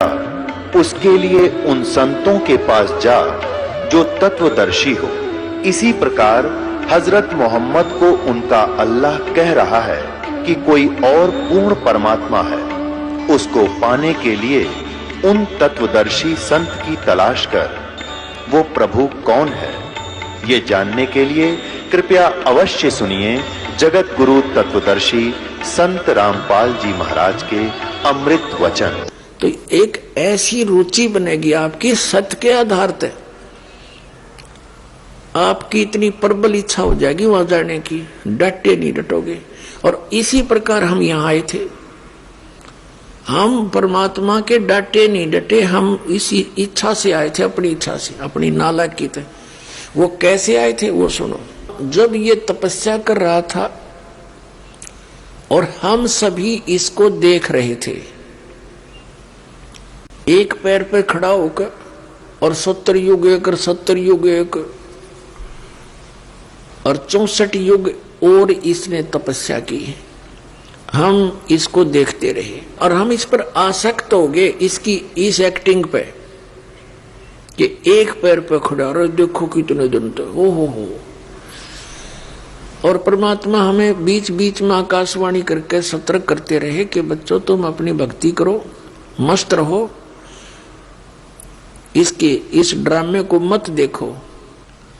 उसके लिए उन संतों के पास जा जो तत्वदर्शी हो। इसी प्रकार हजरत मोहम्मद को उनका अल्लाह कह रहा है कि कोई और पूर्ण परमात्मा है। उसको पाने के लिए उन तत्वदर्शी संत की तलाश कर। वो प्रभु कौन है, ये जानने के लिए कृपया अवश्य सुनिए जगत गुरु तत्वदर्शी संत रामपाल जी महाराज के अमृत वचन। तो एक ऐसी रुचि बनेगी आपकी सत्य के आधार पे, आपकी इतनी प्रबल इच्छा हो जाएगी वहां जाने की, डटे नहीं डटोगे। और इसी प्रकार हम यहां आए थे, हम परमात्मा के डटे नहीं डटे, हम इसी इच्छा से आए थे, अपनी इच्छा से, अपनी नालायकी थे। वो कैसे आए थे वो सुनो। जब ये तपस्या कर रहा था और हम सभी इसको देख रहे थे, एक पैर पे खड़ा होकर और 70 युग एक और 70 युग एक और 64 युग और इसने तपस्या की। हम इसको देखते रहे और हम इस पर आसक्त हो गए, इसकी इस एक्टिंग पे कि एक पैर पे खड़ा और देखो कितने दिन तक हो। और परमात्मा हमें बीच बीच में आकाशवाणी करके सतर्क करते रहे कि बच्चों तुम अपनी भक्ति करो, मस्त रहो, इसके इस ड्रामे को मत देखो।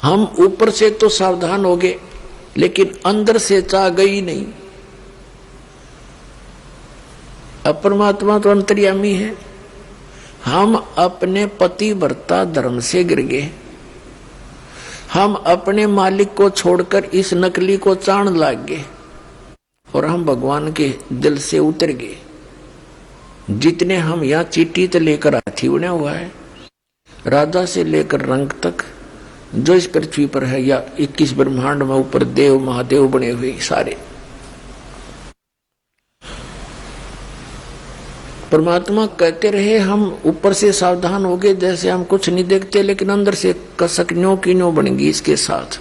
हम ऊपर से तो सावधान हो गए लेकिन अंदर से चाह गई नहीं। अब परमात्मा तो अंतर्यामी है, हम अपने पति भर्ता धर्म से गिर गए, हम अपने मालिक को छोड़कर इस नकली को चाण लाग गए और हम भगवान के दिल से उतर गए। जितने हम यहाँ चीटी तो लेकर हाथी बना हुआ है, राजा से लेकर रंग तक जो इस पृथ्वी पर है या 21 ब्रह्मांड में ऊपर देव महादेव बने हुए सारे, परमात्मा कहते रहे हम ऊपर से सावधान हो गए, जैसे हम कुछ नहीं देखते लेकिन अंदर से कसक न्यो की न्यो बनेगी इसके साथ।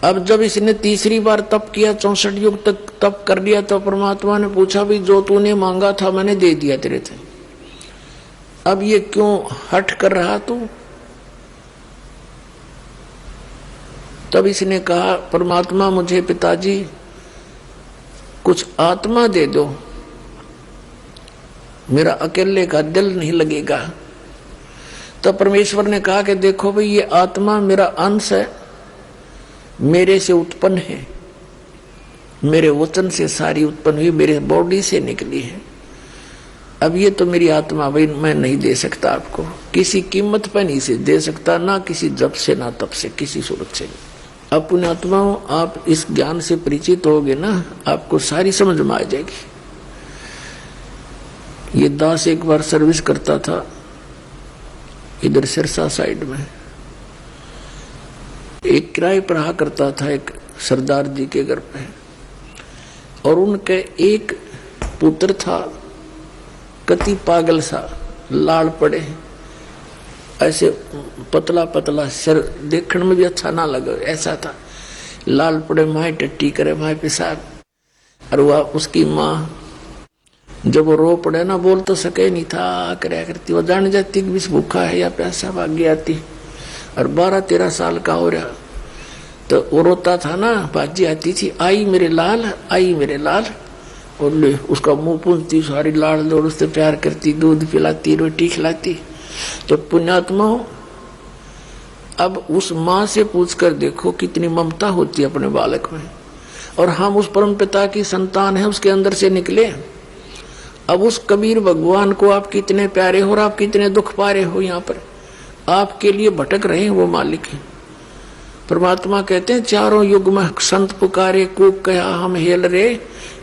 अब जब इसने तीसरी बार तप किया, 64 युग तक तप कर लिया, तो परमात्मा ने पूछा भी जो तूने मांगा था मैंने दे दिया तेरे थे, अब ये क्यों हट कर रहा तू? तब इसने कहा परमात्मा मुझे पिताजी कुछ आत्मा दे दो, मेरा अकेले का दिल नहीं लगेगा। तब परमेश्वर ने कहा कि देखो भाई ये आत्मा मेरा अंश है, मेरे से उत्पन्न है, मेरे वचन से सारी उत्पन्न हुई, मेरे बॉडी से निकली है। अब ये तो मेरी आत्मा भाई मैं नहीं दे सकता आपको, किसी कीमत पर नहीं से दे सकता, ना किसी जप से ना तप से, किसी सूरत से। अपने आत्माओं आप इस ज्ञान से परिचित होगे ना, आपको सारी समझ में आ जाएगी। ये दास एक बार सर्विस करता था इधर सिरसा साइड में, एक किराए पर रहा करता था एक सरदार जी के घर पे, और उनके एक पुत्र था कति पागल सा, लाड़ पड़े, ऐसे पतला पतला, सिर देखने में भी अच्छा ना लगे ऐसा था, लाल पड़े, माए टट्टी करे, माए पेशाब। और वह उसकी माँ जब वो रो पड़े ना, बोल तो सके नहीं था, कराया करती, वो जान जाती कि बीस भूखा है या प्यासा, भागी आती। और 12-13 साल का हो रहा तो वो रोता था ना, बाजी आती थी, आई मेरे लाल, आई मेरे लाल, और ले उसका मुंह पूंछती, सारी लाल और उससे प्यार करती, दूध पिलाती, रोटी खिलाती। तो पुण्यात्मा अब उस माँ से पूछकर देखो कितनी ममता होती है अपने बालक में। और हम उस परम पिता की संतान है, उसके अंदर से निकले। अब उस कबीर भगवान को आप कितने प्यारे हो और आप कितने दुख पा रहे हो, यहाँ पर आपके लिए भटक रहे हैं वो मालिक है। परमात्मा कहते हैं चारों युग में संत पुकारे, कूक कहा हम हेल रे,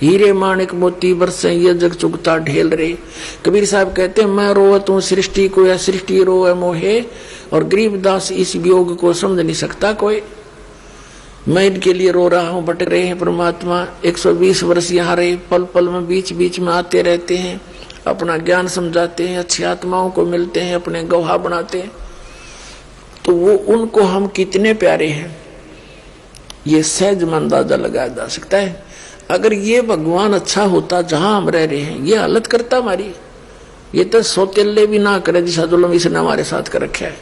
हीरे माणिक मोती बरसे ये जग चुगता ढेल रे। कबीर साहब कहते हैं मैं रोवत हूँ सृष्टि को या सृष्टि रोए मोहे, और गरीबदास इस वियोग को समझ नहीं सकता कोई। मैं इनके लिए रो रहा हूँ, भटक रहे हैं परमात्मा। 120 वर्ष यहाँ रहे, पल पल में बीच बीच में आते रहते हैं, अपना ज्ञान समझाते हैं, अच्छी आत्माओं को मिलते हैं, अपने गवाह बनाते हैं। तो वो उनको हम कितने प्यारे हैं ये सहज में अंदाजा लगाया जा सकता है। अगर ये भगवान अच्छा होता जहां हम रह रहे हैं, ये हालत करता हमारी, ये तो सौतेले भी ना करे जिसा जुल्म इसने हमारे साथ कर रखा है।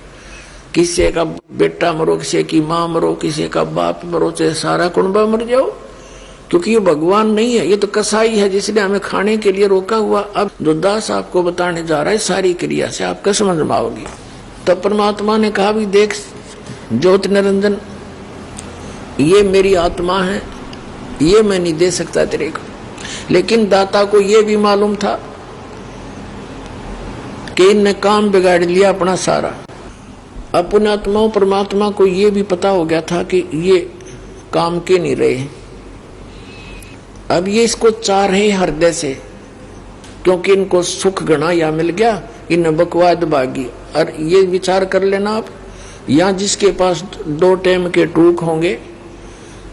किसी का बेटा मरो, किसी की माँ मरो, किसी का बाप मरो, चाहे सारा कुंबा मर जाओ, क्योंकि ये भगवान नहीं है, ये तो कसाई है जिसने हमें खाने के लिए रोका हुआ। अब जो दास आपको बताने जा रहा है सारी क्रिया से आपका समझ में आओगी। तब परमात्मा ने कहा भी देख ज्योति निरंजन, ये मेरी आत्मा है, ये मैं नहीं दे सकता तेरे को। लेकिन दाता को ये भी मालूम था कि इनने काम बिगाड़ लिया अपना सारा। अपने आत्माओं परमात्मा को ये भी पता हो गया था कि ये काम के नहीं रहे। अब ये इसको चाह रहे हृदय से, क्योंकि इनको सुख गणा या मिल गया, इन बकवाद भागी। और ये विचार कर लेना आप, या जिसके पास 2 टाइम के टूक होंगे,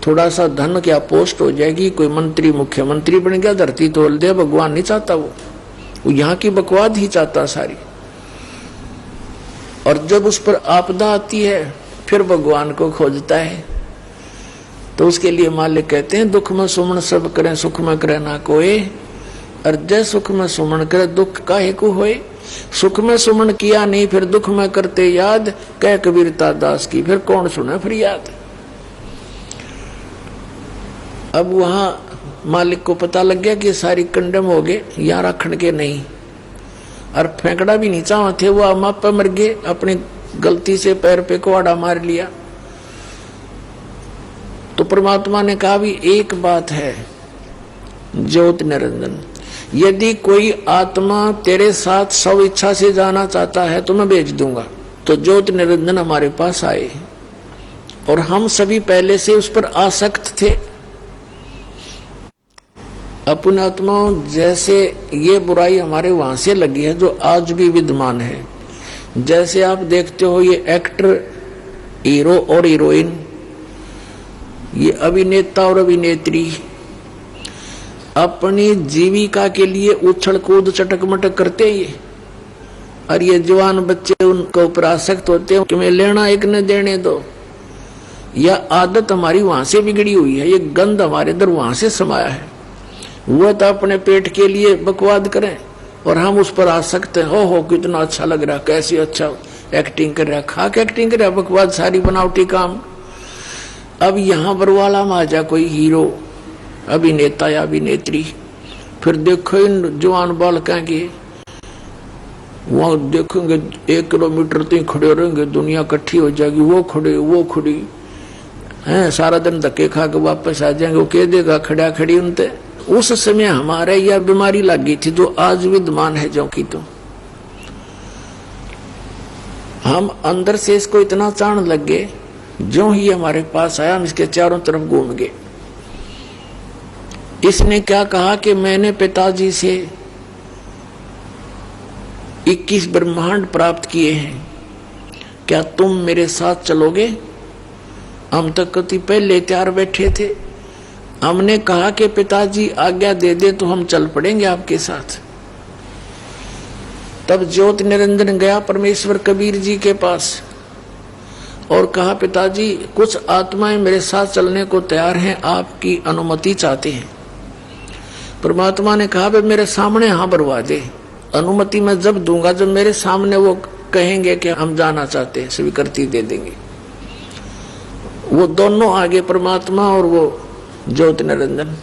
थोड़ा सा धन क्या पोस्ट हो जाएगी, कोई मंत्री मुख्यमंत्री बन गया, धरती तोड़ दे, भगवान नहीं चाहता वो यहाँ की बकवाद ही चाहता सारी। और जब उस पर आपदा आती है फिर भगवान को खोजता है। तो उसके लिए मालिक कहते हैं दुख में सुमन सब करें, सुख में करे ना कोई। और जय सुख में सुमन करे, दुख काहे को होए। सुख में सुमन किया नहीं, फिर दुख में करते याद, कह कबीरता दास की, फिर कौन सुने फरियाद। अब वहां मालिक को पता लग गया कि सारी कंडम हो गए, यहाँ रखण के नहीं, और फेंकड़ा भी नहीं चाह थे, वो माप पे मर गए, अपनी गलती से पैर पे कुआड़ा मार लिया। तो परमात्मा ने कहा भी एक बात है ज्योति निरंजन, यदि कोई आत्मा तेरे साथ सब इच्छा से जाना चाहता है तो मैं भेज दूंगा। तो ज्योति निरंजन हमारे पास आए और हम सभी पहले से उस पर आसक्त थे। अपने आत्माओं जैसे ये बुराई हमारे वहां से लगी है जो आज भी विद्यमान है। जैसे आप देखते हो ये एक्टर, हीरो और हीरोइन, ये अभिनेता और अभिनेत्री अपनी जीविका के लिए उछल कूद चटक मटक करते हैं ये, और ये जवान बच्चे उनको ऊपर आसक्त होते हैं कि मैं लेना एक न देने दो। यह आदत हमारी वहां से बिगड़ी हुई है, ये गंध हमारे अंदर वहां से समाया है। वो तो अपने पेट के लिए बकवाद करें और हम उस पर आसक्त हैं। हो कितना अच्छा लग रहा, कैसी अच्छा एक्टिंग कर रहा, खा के एक्टिंग कर रहा, बकवाद सारी बनावटी काम। अब यहाँ पर वाला में आ जा कोई हीरो, अभिनेता या अभिनेत्री, फिर देखो इन जवान बालकों के वहां देखेंगे 1 किलोमीटर तक खड़े रहेंगे, दुनिया इकट्ठी हो जाएगी, वो खड़ी हैं, सारा दिन धक्के खा के वापस आ जाएंगे। वो कह देगा खड़ा खड़ी उनते। उस समय हमारे यह बीमारी लग गई थी जो आज विद्यमान है, जो कि तो हम अंदर से इसको इतना चाण लग गए, जो ही हमारे पास आया हम इसके चारों तरफ घूम गए। इसने क्या कहा कि मैंने पिताजी से 21 ब्रह्मांड प्राप्त किए हैं, क्या तुम मेरे साथ चलोगे। हम तक कति पहले तैयार बैठे थे, हमने कहा कि पिताजी आज्ञा दे दे तो हम चल पड़ेंगे आपके साथ। तब ज्योति निरंजन गया परमेश्वर कबीर जी के पास और कहा पिताजी कुछ आत्माएं मेरे साथ चलने को तैयार हैं, आपकी अनुमति चाहते हैं। परमात्मा ने कहा मेरे सामने हाँ भरवा दे, अनुमति मैं जब दूंगा जब मेरे सामने वो कहेंगे कि हम जाना चाहते हैं, स्वीकृति दे देंगे। वो दोनों आगे परमात्मा और वो ज्योति निरंजन।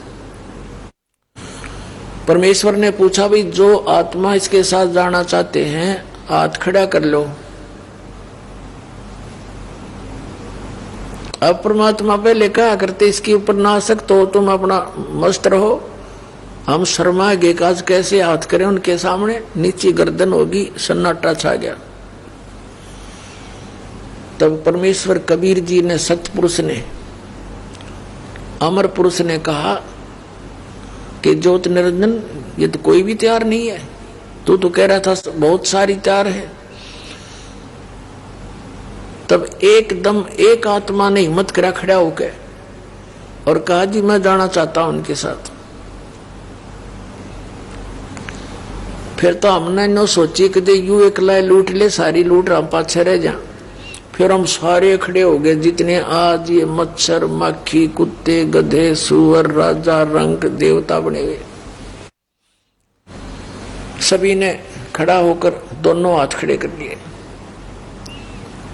परमेश्वर ने पूछा भाई जो आत्मा इसके साथ जाना चाहते हैं हाथ खड़ा कर लो। अब परमात्मा पहले कहा करते इसके ऊपर ना सकते हो, तुम अपना मस्त रहो। हम शर्मा गए आज कैसे हाथ करें उनके सामने, नीचे गर्दन होगी, सन्नाटा छा गया। तब परमेश्वर कबीर जी ने, सतपुरुष ने, अमर पुरुष ने कहा कि ज्योति निरंजन ये तो कोई भी तैयार नहीं है, तू तो कह रहा था बहुत सारी तैयार है। तब एकदम एक आत्मा ने हिम्मत करा खड़ा होकर और कहा जी मैं जाना चाहता हूं उनके साथ। फिर तो हमने नो सोची कि यू एकला लूट ले, सारी लूट हम पाछे रह जा। फिर हम सारे खड़े हो गए, जितने आज ये मच्छर मक्खी कुत्ते गधे सुअर राजा रंग देवता बने हुए, सभी ने खड़ा होकर दोनों हाथ खड़े कर लिए।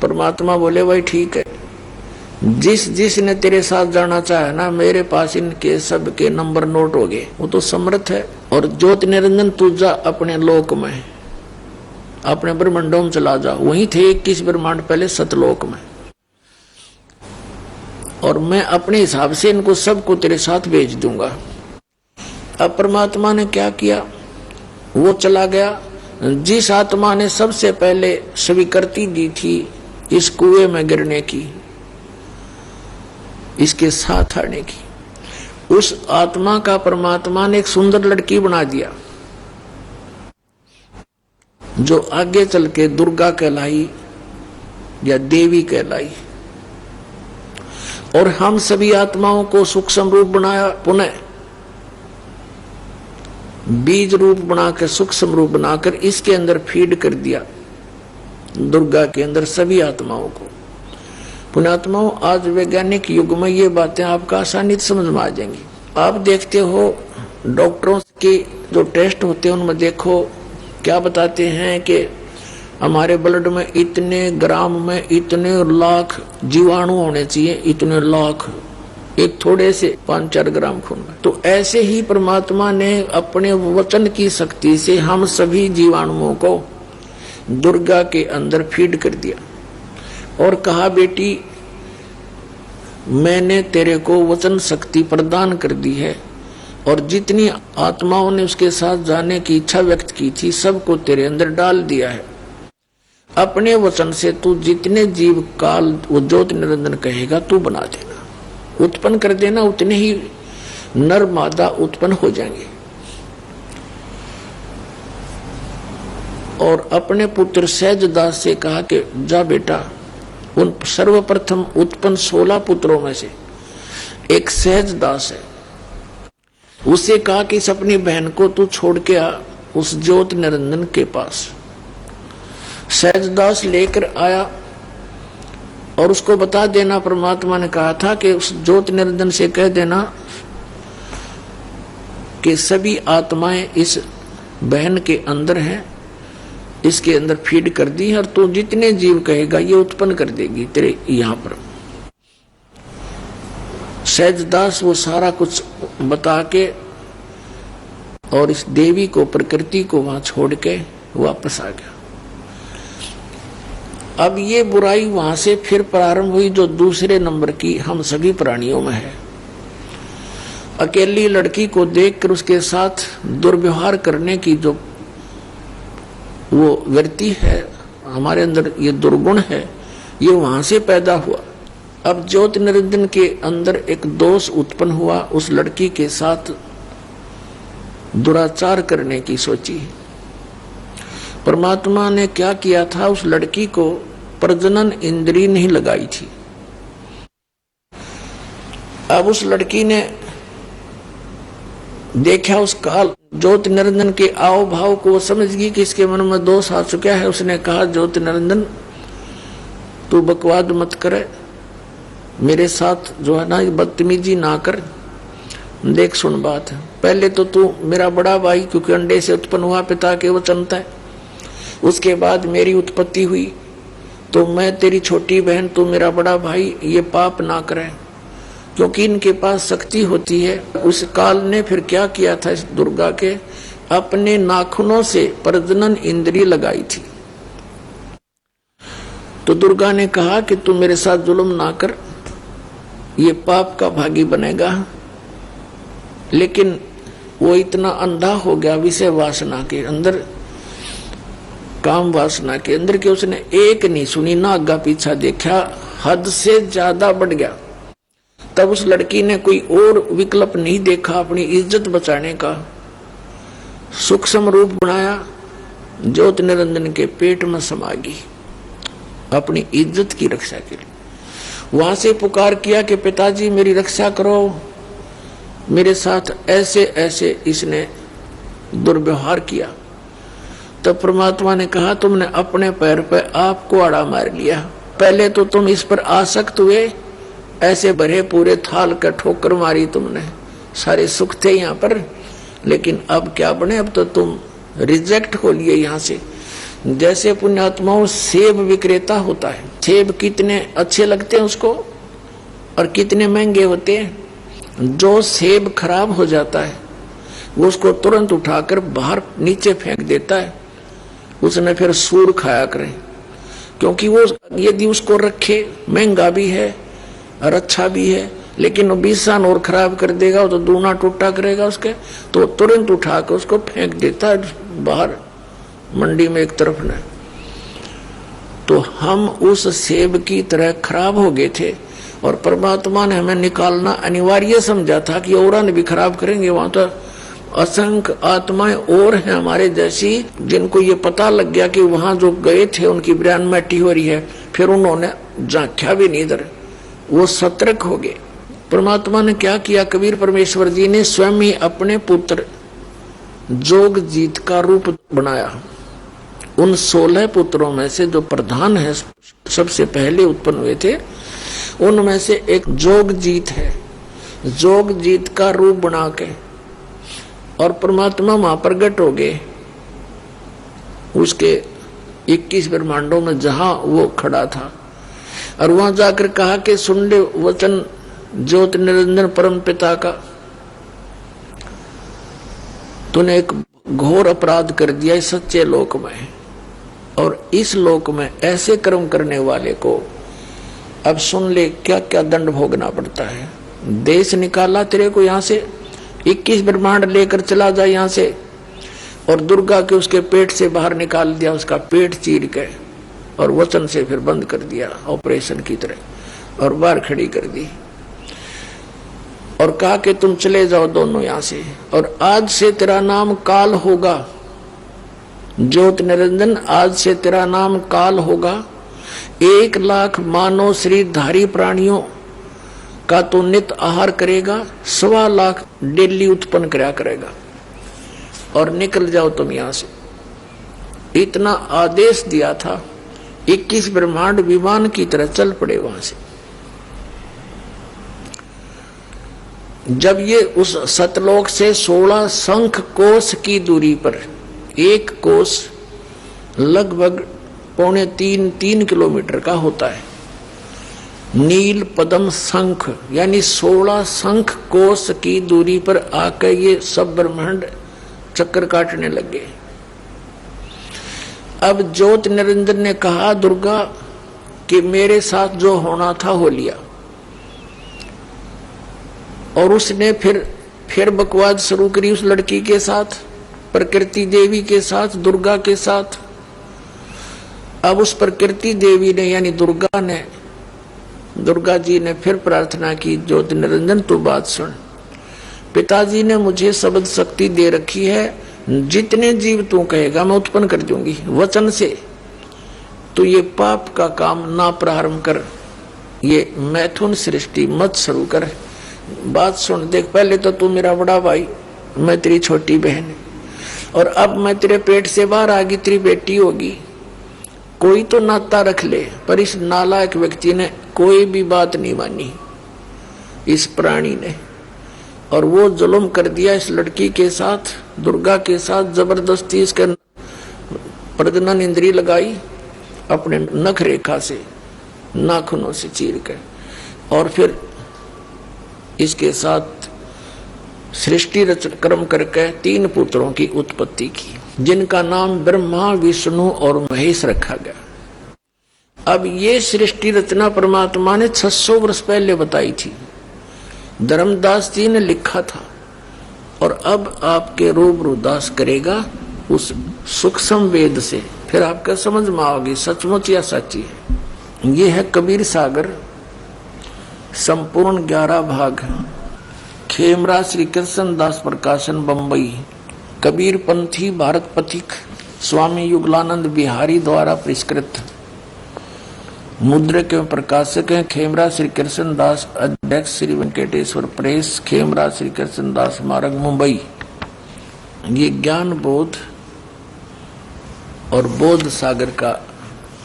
परमात्मा बोले भाई ठीक है, जिसने तेरे साथ जाना चाहे ना, मेरे पास इनके सब के नंबर नोट हो गए, वो तो समर्थ है। और ज्योति निरंजन तू जा अपने लोक में, अपने ब्रह्मांडों में चला जा, वहीं थे 21 ब्रह्मांड पहले सतलोक में, और मैं अपने हिसाब से इनको सबको तेरे साथ भेज दूंगा। अब परमात्मा ने क्या किया, वो चला गया। जिस आत्मा ने सबसे पहले स्वीकृति दी थी इस कुएं में गिरने की, इसके साथ आने की, उस आत्मा का परमात्मा ने एक सुंदर लड़की बना दिया, जो आगे चल के दुर्गा कहलाई या देवी कहलाई। और हम सभी आत्माओं को सूक्ष्म रूप बनाया, पुनः बीज रूप बनाकर सूक्ष्म रूप बनाकर इसके अंदर फीड कर दिया, दुर्गा के अंदर सभी आत्माओं को। पुण्यात्माओं, आज वैज्ञानिक युग में ये बातें आपका आसानी से समझ में आ जाएंगी। आप देखते हो डॉक्टरों के जो टेस्ट होते हैं उनमें देखो क्या बताते हैं कि हमारे ब्लड में इतने ग्राम में इतने लाख जीवाणु होने चाहिए, इतने लाख, एक थोड़े से 5-4 ग्राम खून में। तो ऐसे ही परमात्मा ने अपने वचन की शक्ति से हम सभी जीवाणुओं को दुर्गा के अंदर फीड कर दिया और कहा बेटी मैंने तेरे को वचन शक्ति प्रदान कर दी है, और जितनी आत्माओं ने उसके साथ जाने की इच्छा व्यक्त की थी सबको तेरे अंदर डाल दिया है। अपने वचन से तू जितने जीव काल वो ज्योति निरंजन कहेगा तू बना देना, उत्पन्न कर देना, उतने ही नर मादा उत्पन्न हो जाएंगे। और अपने पुत्र सहजदास से कहा कि जा बेटा, उन सर्वप्रथम उत्पन्न 16 पुत्रों में से एक सहजदास है, उसे कहा कि इस अपनी बहन को तू छोड़ के आ उस ज्योति निरंजन के पास। सहजदास लेकर आया और उसको बता देना, परमात्मा ने कहा था कि उस ज्योति निरंजन से कह देना कि सभी आत्माएं इस बहन के अंदर हैं, इसके अंदर फीड कर दी है, और तू जितने जीव कहेगा ये उत्पन्न कर देगी तेरे यहां पर। सहजदास वो सारा कुछ बता के और इस देवी को, प्रकृति को वहां छोड़ के वापस आ गया। अब ये बुराई वहां से फिर प्रारंभ हुई जो दूसरे नंबर की हम सभी प्राणियों में है। अकेली लड़की को देखकर उसके साथ दुर्व्यवहार करने की जो वो वृत्ति है हमारे अंदर, ये दुर्गुण है, ये वहां से पैदा हुआ। अब ज्योति निरंजन के अंदर एक दोष उत्पन्न हुआ, उस लड़की के साथ दुराचार करने की सोची। परमात्मा ने क्या किया था, उस लड़की को प्रजनन इंद्रिय नहीं लगाई थी। अब उस लड़की ने देखा उस काल ज्योति निरंजन के आओ भाव को, वो समझ गई कि इसके मन में दोष आ चुका है। उसने कहा ज्योति निरंजन तू बकवाद मत करे, मेरे साथ जो है ना बदतमीजी ना कर। देख सुन बात है, पहले तो तू मेरा बड़ा भाई, क्योंकि अंडे से उत्पन्न हुआ पिता के वचन है, उसके बाद मेरी उत्पत्ति हुई, तो मैं तेरी छोटी बहन, तू मेरा बड़ा भाई, ये पाप ना करे, क्योंकि इनके पास शक्ति होती है। उस काल ने फिर क्या किया था, इस दुर्गा के अपने नाखूनों से प्रजनन इंद्रिय लगाई थी। तो दुर्गा ने कहा कि तू मेरे साथ जुल्म ना कर, ये पाप का भागी बनेगा। लेकिन वो इतना अंधा हो गया विषय वासना के अंदर, काम वासना के अंदर, कि उसने एक नहीं सुनी, ना आगा पीछा देखा, हद से ज्यादा बढ़ गया। तब उस लड़की ने कोई और विकल्प नहीं देखा अपनी इज्जत बचाने का, सूक्ष्म रूप बनाया, ज्योति निरंजन के पेट में समा गई अपनी इज्जत की रक्षा के लिए। वहां से पुकार किया कि पिताजी मेरी रक्षा करो, मेरे साथ ऐसे ऐसे इसने दुर्व्यवहार किया। तब परमात्मा ने कहा तुमने अपने पैर पर आपको आड़ा मार लिया। पहले तो तुम इस पर आसक्त हुए, ऐसे भरे पूरे थाल का ठोकर मारी तुमने, सारे सुख थे यहाँ पर, लेकिन अब क्या बने, अब तो तुम रिजेक्ट हो लिए यहाँ से। जैसे पुण्यात्माओं सेब विक्रेता होता है, सेब कितने अच्छे लगते हैं उसको और कितने महंगे होते हैं। जो सेब खराब हो जाता है वो उसको तुरंत उठाकर बाहर नीचे फेंक देता है, उसने फिर सूर खाया करे, क्योंकि वो यदि उसको रखे महंगा भी है और अच्छा भी है, लेकिन वो 20 साल और खराब कर देगा, वो तो दूना टूटा करेगा उसके, तो तुरंत उठा कर उसको फेंक देता है बाहर मंडी में एक तरफ न। तो हम उस सेब की तरह खराब हो गए थे और परमात्मा ने हमें निकालना अनिवार्य समझा था कि और भी खराब करेंगे। वहां तो असंख्य आत्माएं और हैं हमारे जैसी, जिनको ये पता लग गया कि वहां जो गए थे उनकी ब्रांड मट्टी हो रही है, फिर उन्होंने झांक्या भी नहीं इधर, वो सतर्क हो गए। परमात्मा ने क्या किया, कबीर परमेश्वर जी ने स्वयं ही अपने पुत्र जोग जीत का रूप बनाया। उन 16 पुत्रों में से जो प्रधान है, सबसे पहले उत्पन्न हुए थे, उनमें से एक जोग जीत है। जोग जीत का रूप बना के और परमात्मा वहां प्रगट हो गए उसके 21 ब्रह्मांडों में जहां वो खड़ा था, और वहां जाकर कहा कि सुन ले वचन ज्योत निरंजन परम पिता का, तूने एक घोर अपराध कर दिया इस सच्चे लोक में, और इस लोक में ऐसे कर्म करने वाले को अब सुन ले क्या क्या दंड भोगना पड़ता है। देश निकाला तेरे को यहाँ से, 21 ब्रह्मांड लेकर चला जा यहाँ से, और दुर्गा के उसके पेट से बाहर निकाल दिया, उसका पेट चीर के और वचन से फिर बंद कर दिया ऑपरेशन की तरह, और बाहर खड़ी कर दी और कहा कि तुम चले जाओ दोनों यहाँ से, और आज से तेरा नाम काल होगा। ज्योत निरंजन, आज से तेरा नाम काल होगा। 1 लाख मानव शरीरधारी प्राणियों का तो नित आहार करेगा, 1.25 लाख डेली उत्पन्न कराया करेगा, और निकल जाओ तुम यहां से। इतना आदेश दिया था। 21 ब्रह्मांड विमान की तरह चल पड़े वहां से। जब ये उस सतलोक से 16 शंख कोस की दूरी पर, एक कोस लगभग 2.25-3 किलोमीटर का होता है, नील पदम शंख यानी 16 शंख कोस की दूरी पर आकर ये सब ब्रह्मांड चक्कर काटने लगे। अब ज्योत निरंजन ने कहा दुर्गा कि मेरे साथ जो होना था हो लिया, और उसने फिर बकवाद शुरू करी उस लड़की के साथ, प्रकृति देवी के साथ, दुर्गा के साथ। अब उस प्रकृति देवी ने यानी दुर्गा जी ने फिर प्रार्थना की, ज्योति निरंजन तू बात सुन, पिताजी ने मुझे शब्द शक्ति दे रखी है, जितने जीव तू कहेगा मैं उत्पन्न कर दूंगी वचन से। तो ये पाप का काम ना प्रारंभ कर, ये मैथुन सृष्टि मत शुरू कर। बात सुन, देख पहले तो तू मेरा बड़ा भाई, मैं तेरी छोटी बहन, और अब मैं तेरे पेट से बाहर आ गई, तेरी बेटी होगी। कोई तो नाता रख ले, पर इस नालायक व्यक्ति ने कोई भी बात नहीं मानी, इस प्राणी ने, और वो जुल्म कर दिया इस लड़की के साथ, दुर्गा के साथ। जबरदस्ती इसके प्रजनन इंद्री लगाई अपने नख रेखा से, नाखूनों से चीर के, और फिर इसके साथ सृष्टि रचना क्रम करके 3 पुत्रों की उत्पत्ति की, जिनका नाम ब्रह्मा, विष्णु और महेश रखा गया। अब ये सृष्टि रचना परमात्मा ने 600 वर्ष पहले बताई थी, धर्मदास जी ने लिखा था, और अब आपके रूबरू दास करेगा उस सूक्ष्म वेद से, फिर आपका समझ में आओगी सचमुच या सच्ची है। ये है कबीर सागर, संपूर्ण 11 भाग, खेमरा श्री कृष्ण दास प्रकाशन बंबई, कबीर पंथी भारत पथिक, स्वामी युगलानंद बिहारी द्वारा परिष्कृत, मुद्रक एवं प्रकाशक हैं खेमरा श्री कृष्ण दास, अध्यक्ष श्री वेंकटेश्वर प्रेस, खेमरा श्री कृष्ण दास मार्ग मुंबई। ये ज्ञान बोध और बोध सागर का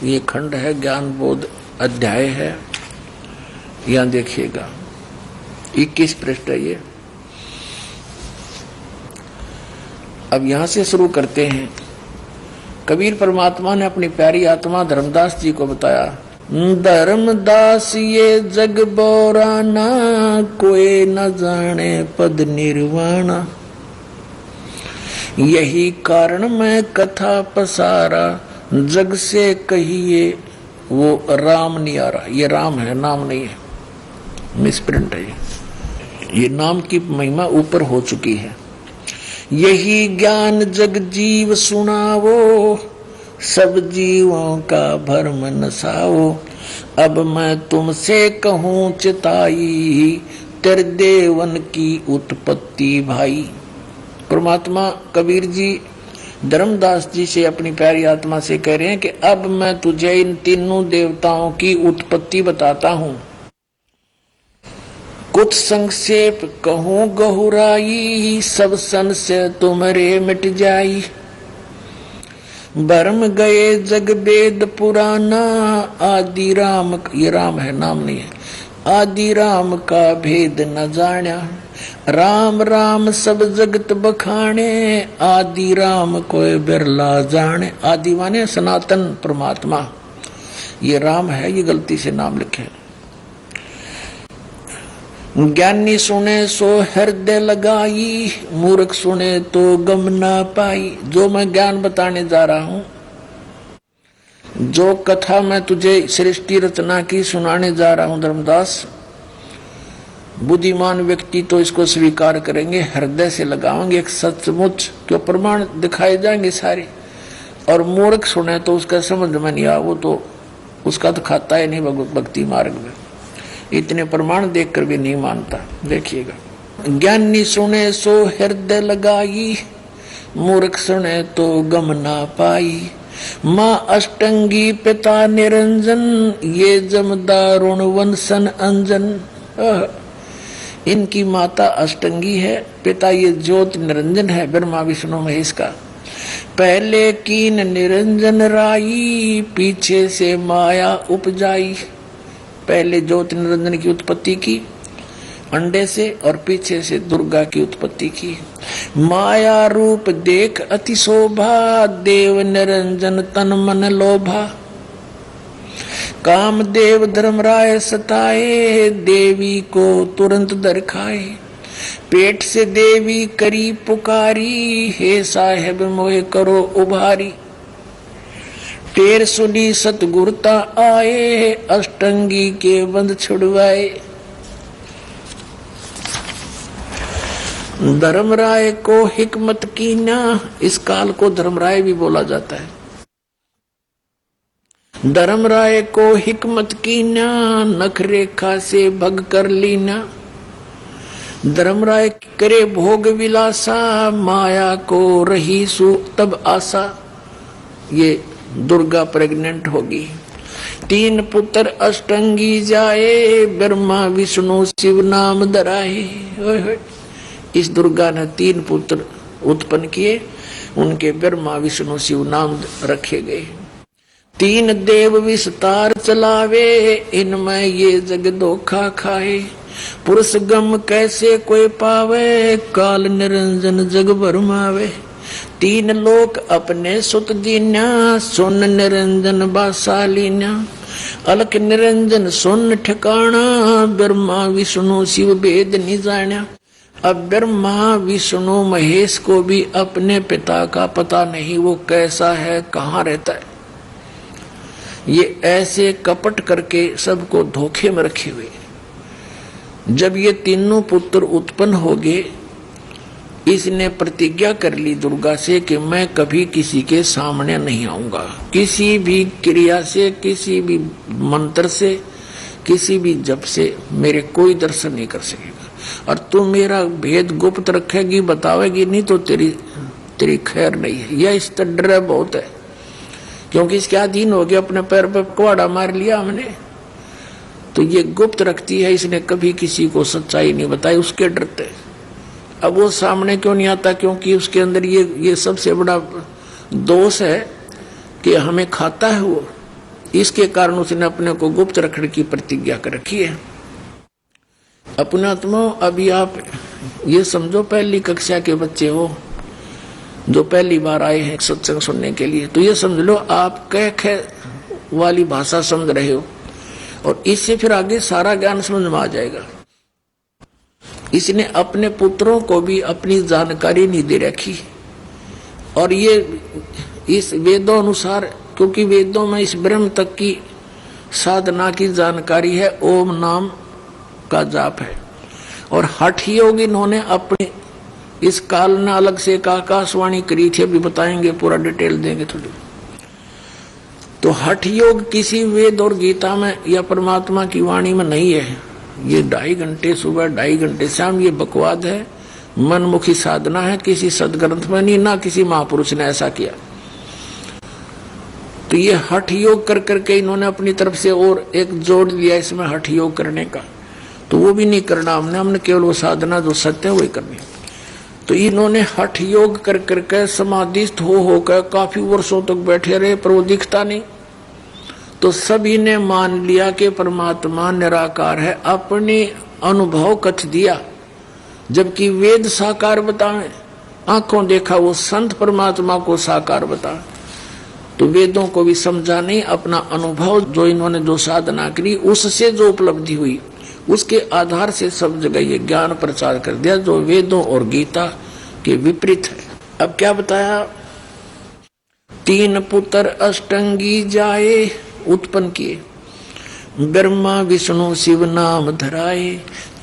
ये खंड है, ज्ञान बोध अध्याय है, यहां देखिएगा 21 पृष्ठ है ये। अब यहां से शुरू करते हैं। कबीर परमात्मा ने अपनी प्यारी आत्मा धर्मदास जी को बताया, धर्मदास ये जग बोराना, कोई न जाने पद निर्वाणा। यही कारण मैं कथा पसारा, जग से कहिए वो राम नहीं आ रहा। ये राम है, नाम नहीं है, मिसप्रिंट है। ये नाम की महिमा ऊपर हो चुकी है। यही ज्ञान जग जीव सुनावो, सब जीवों का भरम नसाओ। अब मैं तुमसे कहूँ चिताई, तेरे देवन की उत्पत्ति भाई। परमात्मा कबीर जी धर्मदास जी से अपनी प्यारी आत्मा से कह रहे हैं कि अब मैं तुझे इन तीनों देवताओं की उत्पत्ति बताता हूँ। कुछ संक्षेप कहूँ गहुराई, सब संशय तुम्हारे मिट जाई। भरम गए जग वेद पुराना, आदि राम, ये राम है, नाम नहीं है, आदि राम का भेद न जाना। राम राम सब जगत बखाने, आदि राम कोई बिरला जाने। आदि माने सनातन परमात्मा, ये राम है, ये गलती से नाम लिखे। ज्ञानी सुने सो हृदय लगाई, मूर्ख सुने तो गम ना पाई। जो मैं ज्ञान बताने जा रहा हूं, जो कथा मैं तुझे सृष्टि रचना की सुनाने जा रहा हूं धर्मदास, बुद्धिमान व्यक्ति तो इसको स्वीकार करेंगे, हृदय से लगाएंगे, एक सचमुच क्यों प्रमाण दिखाए जाएंगे सारे। और मूर्ख सुने तो उसका समझ में नहीं आ, वो तो उसका तो खाता है नहीं भक्ति मार्ग में, इतने प्रमाण देखकर भी नहीं मानता। देखिएगा, ज्ञानी सुने सो हृदय लगाई, मूर्ख सुने तो गम ना पाई। माँ अष्टंगी पिता निरंजन, ये जमदारुण वंशन अंजन। इनकी माता अष्टंगी है, पिता ये ज्योत निरंजन है, ब्रह्मा विष्णु महेश का। पहले कीन निरंजन राई, पीछे से माया उपजाई। पहले ज्योति निरंजन की उत्पत्ति की अंडे से, और पीछे से दुर्गा की उत्पत्ति की। माया रूप देख अति शोभा, देव निरंजन तन मन लोभा। कामदेव धर्मराय सताए, देवी को तुरंत दरखाए। पेट से देवी करी पुकारी, हे साहेब मोहे करो उभारी। टेर सुनी सतगुरता आए, अष्टंगी के बंद छुड़वाए। धर्मराय को हिकमत कीना, इस काल को धर्मराय भी बोला जाता है। धर्मराय को हिकमत कीना, नख रेखा से भग कर लीना। धर्मराय करे भोग विलासा, माया को रही सु तब आशा। ये दुर्गा प्रेग्नेंट होगी। 3 पुत्र अष्टंगी जाए, ब्रह्मा विष्णु शिव नाम धराए। इस दुर्गा ने 3 पुत्र उत्पन्न किए, उनके ब्रह्मा विष्णु शिव नाम रखे गए। 3 देव विस्तार चलावे, इनमें ये जग धोखा खाए। पुरुष गम कैसे कोई पावे, काल निरंजन जग भरमावे। 3 लोक अपने सुत दीना, सुन निरंजन बासालीना। अलख निरंजन सुन ठिकाना, ब्रह्मा विष्णु शिव भेद नहीं जाना। अब ब्रह्मा विष्णु महेश को भी अपने पिता का पता नहीं, वो कैसा है, कहाँ रहता है। ये ऐसे कपट करके सबको धोखे में रखे हुए। जब ये तीनों पुत्र उत्पन्न हो गए, इसने प्रतिज्ञा कर ली दुर्गा से कि मैं कभी किसी के सामने नहीं आऊंगा, किसी भी क्रिया से, किसी भी मंत्र से, किसी भी जप से मेरे कोई दर्शन नहीं कर सकेगा। और तू मेरा भेद गुप्त रखेगी, बतावेगी नहीं तो तेरी खैर नहीं है। यह इस डर बहुत है, क्योंकि इसके अधीन हो गया, अपने पैर पर कुआड़ा मार लिया हमने, तो ये गुप्त रखती है। इसने कभी किसी को सच्चाई नहीं बताई, उसके डरते। अब वो सामने क्यों नहीं आता, क्योंकि उसके अंदर ये सबसे बड़ा दोष है कि हमें खाता है वो, इसके कारण उसने अपने को गुप्त रखने की प्रतिज्ञा कर रखी है। अपने आत्मा, अभी आप ये समझो पहली कक्षा के बच्चे हो, जो पहली बार आए हैं सत्संग सुनने के लिए, तो ये समझ लो आप कह वाली भाषा समझ रहे हो, और इससे फिर आगे सारा ज्ञान समझ में आ जाएगा। इसने अपने पुत्रों को भी अपनी जानकारी नहीं दे रखी, और ये इस वेदों अनुसार, क्योंकि वेदों में इस ब्रह्म तक की साधना की जानकारी है, ओम नाम का जाप है। और हठ योग इन्होंने अपने इस काल ने अलग से एक आकाशवाणी करी थी, अभी बताएंगे, पूरा डिटेल देंगे थोड़ी। तो हठ योग किसी वेद और गीता में या परमात्मा की वाणी में नहीं है। ये 2.5 घंटे सुबह 2.5 घंटे शाम, ये बकवाद है, मनमुखी साधना है, किसी सदग्रंथ में नहीं, ना किसी महापुरुष ने ऐसा किया। तो ये हठ योग कर करके इन्होंने अपनी तरफ से और एक जोड़ लिया इसमें हठ योग करने का, तो वो भी नहीं करना हमने केवल वो साधना जो सत्य है वही करनी। तो इन्होंने हठ योग कर करके समाधिस्थ होकर काफी वर्षों तक बैठे रहे, पर वो दिखता नहीं। तो सभी ने मान लिया कि परमात्मा निराकार है, अपने अनुभव कथ दिया, जबकि वेद साकार बताएं, आंखों देखा वो संत परमात्मा को साकार बताएं। तो वेदों को भी समझा नहीं, अपना अनुभव जो इन्होंने जो साधना करी उससे जो उपलब्धि हुई उसके आधार से सब जगह ये ज्ञान प्रचार कर दिया, जो वेदों और गीता के विपरीत है। अब क्या बताया, 3 पुत्र अष्टंगी जाए उत्पन्न किए, ब्रह्मा विष्णु शिव नाम धराए,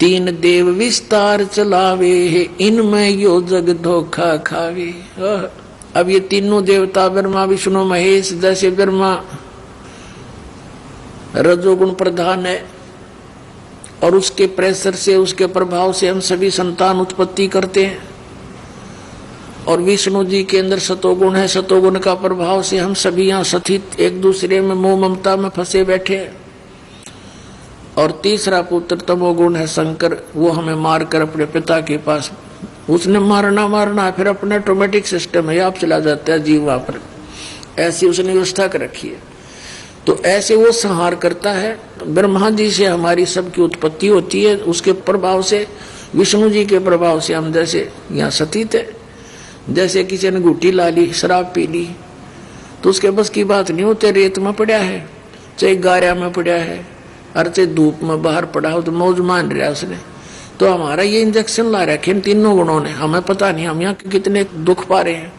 3 देव विस्तार चलावे, इनमें यो जग धोखा खावे। अब ये तीनों देवता ब्रह्मा विष्णु महेश, जैसे ब्रह्मा रजोगुण प्रधान है और उसके प्रेशर से, उसके प्रभाव से हम सभी संतान उत्पत्ति करते हैं, और विष्णु जी के अंदर सतोगुण है, सतोगुण का प्रभाव से हम सभी यहाँ सथित एक दूसरे में मोह ममता में फंसे बैठे हैं। और तीसरा पुत्र तमोगुण है शंकर, वो हमें मारकर अपने पिता के पास, उसने मारना है, फिर अपना ऑटोमेटिक सिस्टम है, आप चला जाता है जीव वहां पर, ऐसी उसने व्यवस्था कर रखी है। तो ऐसे वो संहार करता है। ब्रह्मा जी से हमारी सबकी उत्पत्ति होती है, उसके प्रभाव से, विष्णु जी के प्रभाव से हम जैसे यहाँ सतीत है। जैसे किसी ने गुटी ला ली, शराब पी ली, तो उसके बस की बात नहीं होती, रेत में पड़ा है, चाहे गारा में पड़ा है, और चाहे धूप में बाहर पड़ा हो, तो मौज मान रहा उसने। तो हमारा ये इंजेक्शन ला रखे इन तीनों गुणों ने, हमें पता नहीं हम यहाँ कितने दुख पा रहे हैं।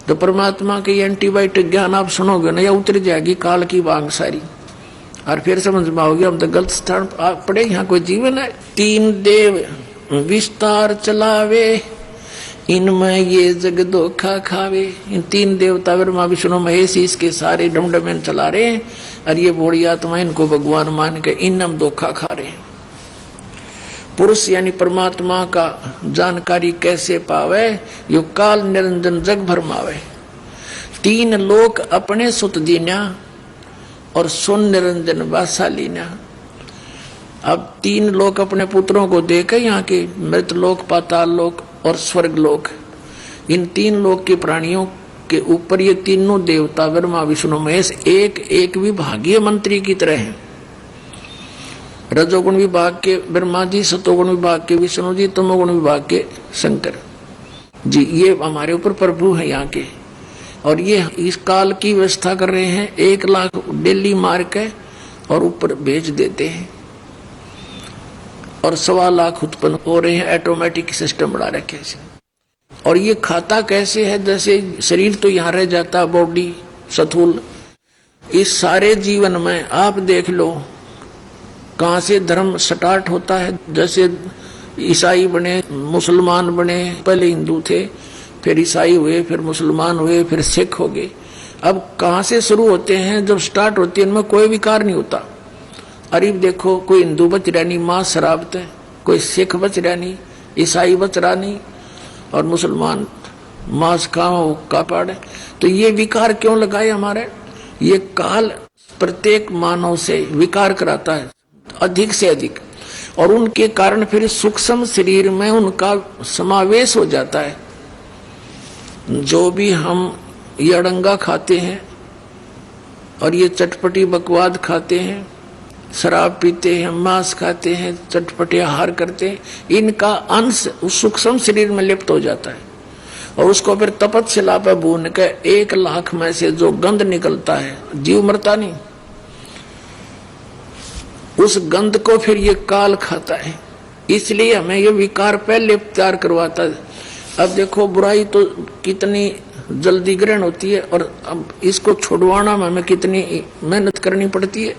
तो परमात्मा के एंटीबायोटिक ज्ञान आप सुनोगे ना, या उतर जाएगी काल की बांग सारी, और फिर समझ में आओगे हम तो गलत स्थान पड़े, यहाँ कोई जीवन है। 3 देव विस्तार चलावे, इनमें ये जग धोखा खावे। इन 3 देवता ब्रह्मा विष्णु महेश इसके सारे डमडमें चला रहे हैं, और ये बूढ़ी आत्मा इनको भगवान मान के इनम धोखा खा रहे हैं। पुरुष यानी परमात्मा का जानकारी कैसे पावे, यो काल निरंजन जग भरमावे। 3 लोक अपने सुत दीना, और सुन निरंजन वासा लीना। अब 3 लोक अपने पुत्रों को देकर, यहाँ के मृत लोक, पाताल लोक और स्वर्ग लोक, इन 3 लोक के प्राणियों के ऊपर ये तीनों देवता ब्रह्मा विष्णु महेश एक एक विभागीय मंत्री की तरह हैं। रजोगुण विभाग के ब्रह्मा जी, सतोगुण विभाग के विष्णु जी, तमोगुण विभाग के शंकर जी, ये हमारे ऊपर प्रभु है यहाँ के। और ये इस काल की व्यवस्था कर रहे हैं, 1 लाख डेली मार के और ऊपर भेज देते हैं, और 1.25 लाख उत्पन्न हो रहे हैं, ऑटोमेटिक सिस्टम बना रखे हैं। और ये खाता कैसे है, जैसे शरीर तो यहाँ रह जाता, बॉडी स्थूल, इस सारे जीवन में आप देख लो कहाँ से धर्म स्टार्ट होता है। जैसे ईसाई बने, मुसलमान बने, पहले हिंदू थे, फिर ईसाई हुए, फिर मुसलमान हुए, फिर सिख हो गए। अब कहाँ से शुरू होते हैं, जब स्टार्ट होती है इनमें कोई विकार नहीं होता। अरे देखो, कोई हिंदू बच रहा नहीं, मां शराबत है, कोई सिख बच रहा नहीं, ईसाई बच रहा नहीं, और मुसलमान मांस खाओ कापाड़। तो ये विकार क्यों लगाए हमारे, ये काल प्रत्येक मानव से विकार कराता है अधिक से अधिक, और उनके कारण फिर सूक्ष्म शरीर में उनका समावेश हो जाता है। जो भी हम ये अड़ंगा खाते हैं और ये चटपटी बकवाद खाते हैं, शराब पीते हैं, मांस खाते हैं, चटपटे आहार करते हैं, इनका अंश उस सूक्ष्म शरीर में लिप्त हो जाता है। और उसको फिर तपस्या पे भून के 1 लाख में से जो गंध निकलता है, जीव मरता नहीं, उस गंध को फिर ये काल खाता है। इसलिए हमें ये विकार पहले तैयार करवाता है। अब देखो बुराई तो कितनी जल्दी ग्रहण होती है, और अब इसको छुड़वाना में हमें कितनी मेहनत करनी पड़ती है।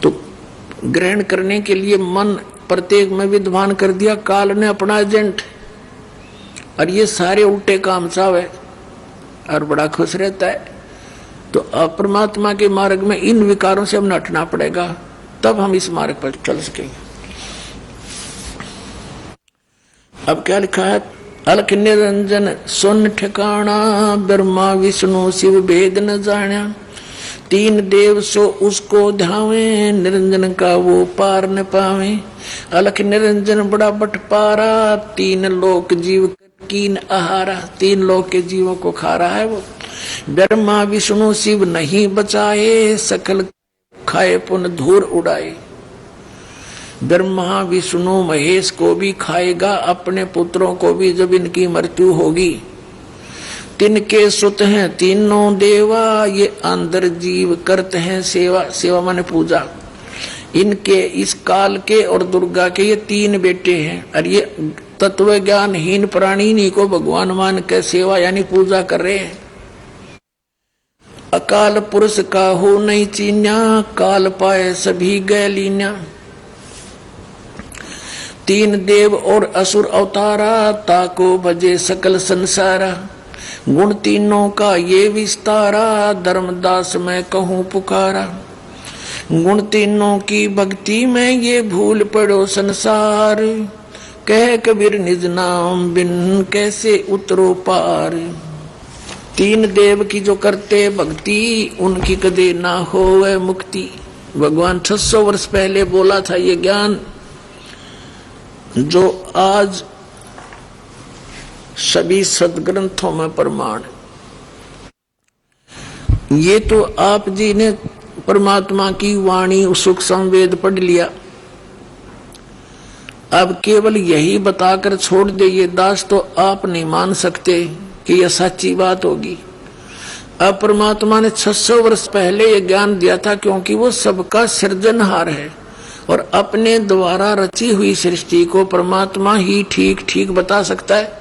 तो ग्रहण करने के लिए मन प्रत्येक में विद्वान कर दिया काल ने अपना एजेंट, और ये सारे उल्टे काम चावे और बड़ा खुश रहता है। तो परमात्मा के मार्ग में इन विकारों से हमें हटना पड़ेगा, तब हम इस मार्ग पर चल सकेंगे। अब क्या लिखा है, अलख निरंजन सुन ठिकाना, ब्रह्मा विष्णु शिव भेद न जाना, 3 देव सो उसको ध्यावे, निरंजन का वो पार न पावे। अलख निरंजन बड़ा बटपारा, 3 लोक जीव कीन आहारा, 3 लोक के जीवों को खा रहा है वो। ब्रह्मा विष्णु शिव नहीं बचाए, सकल खाए पुन धूर उड़ाए। ब्रह्मा विष्णु महेश को भी खाएगा, अपने पुत्रों को भी जब इनकी मृत्यु होगी। तिनके सुत हैं तीनों देवा, ये अंदर जीव करते हैं सेवा, सेवा माने पूजा। इनके इस काल के और दुर्गा के ये 3 बेटे हैं, और ये तत्व ज्ञानहीन प्राणी इन्हीं को भगवान मान के सेवा यानी पूजा कर रहे हैं। अकाल पुरुष का हो नहीं चीन्या, काल पाए सभी गए लीन्या। 3 देव और असुर अवतारा, ताको भजे सकल संसारा। गुण तीनों का ये विस्तारा, धर्मदास मैं कहूँ पुकारा। गुण तीनों की भक्ति में ये भूल पड़ो संसार, कह कबीर निज नाम बिन कैसे उतरो पार। 3 देव की जो करते भक्ति, उनकी कदे ना होवे मुक्ति। भगवान 600 वर्ष पहले बोला था ये ज्ञान, जो आज सभी सदग्रंथों में प्रमाण। ये तो आप जी ने परमात्मा की वाणी सुख संवेद पढ़ लिया, अब केवल यही बताकर छोड़ दे ये दास, तो आप नहीं मान सकते कि यह सच्ची बात होगी। अब परमात्मा ने 600 वर्ष पहले ये ज्ञान दिया था, क्योंकि वो सबका सृजनहार है, और अपने द्वारा रची हुई सृष्टि को परमात्मा ही ठीक ठीक बता सकता है।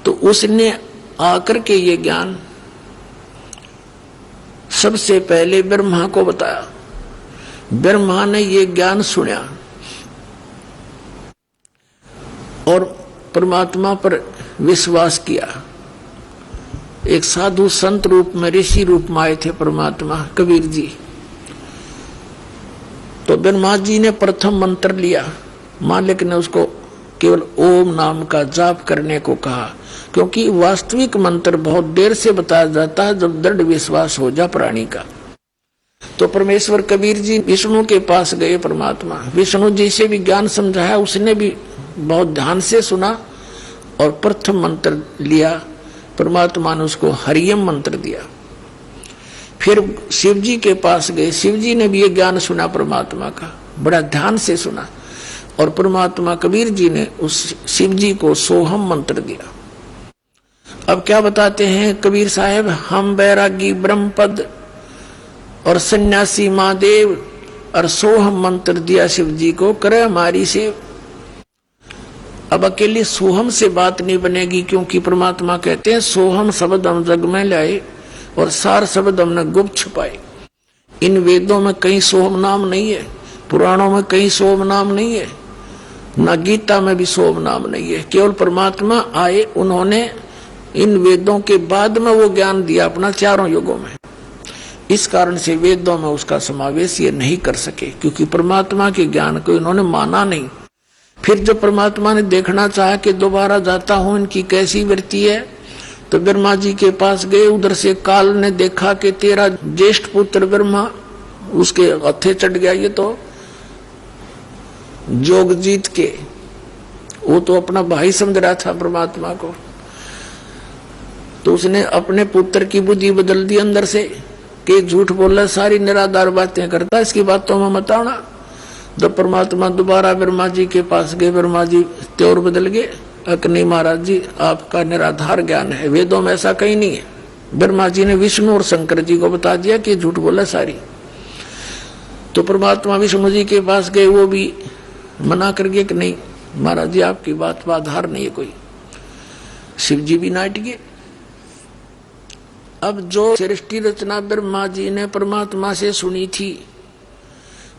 तो उसने आकर के ये ज्ञान सबसे पहले ब्रह्मा को बताया। ब्रह्मा ने ये ज्ञान सुना और परमात्मा पर विश्वास किया। एक साधु संत रूप में, ऋषि रूप में आए थे परमात्मा कबीर जी। तो ब्रह्मा जी ने प्रथम मंत्र लिया, मालिक ने उसको केवल ओम नाम का जाप करने को कहा, क्योंकि वास्तविक मंत्र बहुत देर से बताया जाता है जब दृढ़ विश्वास हो जा प्राणी का। तो परमेश्वर कबीर जी विष्णु के पास गए। परमात्मा विष्णु जी से भी ज्ञान समझाया, उसने भी बहुत ध्यान से सुना और प्रथम मंत्र लिया। परमात्मा ने उसको हरियम मंत्र दिया। फिर शिव जी के पास गए, शिव जी ने भी ये ज्ञान सुना परमात्मा का, बड़ा ध्यान से सुना, और परमात्मा कबीर जी ने उस शिव जी को सोहम मंत्र दिया। अब क्या बताते हैं कबीर साहब, हम बैरागी ब्रह्मपद और सन्यासी महादेव और सोहम मंत्र दिया शिव जी को, करे हमारी सेव। अब अकेले सोहम से बात नहीं बनेगी, क्योंकि परमात्मा कहते हैं सोहम शब्द हम जग में लाए और सार शब्द हमने गुप्त छुपाए। इन वेदों में कहीं सोहम नाम नहीं है, पुराणों में कहीं सोहम नाम नहीं है, न गीता में भी सोहम नाम नहीं है। केवल परमात्मा आए, उन्होंने इन वेदों के बाद में वो ज्ञान दिया अपना चारों युगों में। इस कारण से वेदों में उसका समावेश ये नहीं कर सके, क्योंकि परमात्मा के ज्ञान को इन्होंने माना नहीं। फिर जब परमात्मा ने देखना चाहा कि दोबारा जाता हूं इनकी कैसी वृत्ति है, तो ब्रह्मा जी के पास गए। उधर से काल ने देखा कि तेरा ज्येष्ठ पुत्र ब्रह्मा, उसके हथे चढ़ गया। ये तो जोग जीत के, वो तो अपना भाई समझ रहा था परमात्मा को, तो उसने अपने पुत्र की बुद्धि बदल दी अंदर से कि झूठ बोला, सारी निराधार बातें करता, इसकी बातों में मत आना। जब परमात्मा दोबारा ब्रह्मा जी के पास गए, ब्रह्मा जी त्योर बदल गए, नहीं महाराज जी, आपका निराधार ज्ञान है, वेदों में ऐसा कहीं नहीं है। ब्रह्मा जी ने विष्णु और शंकर जी को बता दिया कि झूठ बोला सारी। तो परमात्मा विष्णु जी के पास गए, वो भी मना कर गए कि नहीं महाराज जी, आपकी बात पर आधार नहीं है कोई। शिव जी भी नाट गए। अब जो सृष्टि रचना ब्रह्मा जी ने परमात्मा से सुनी थी,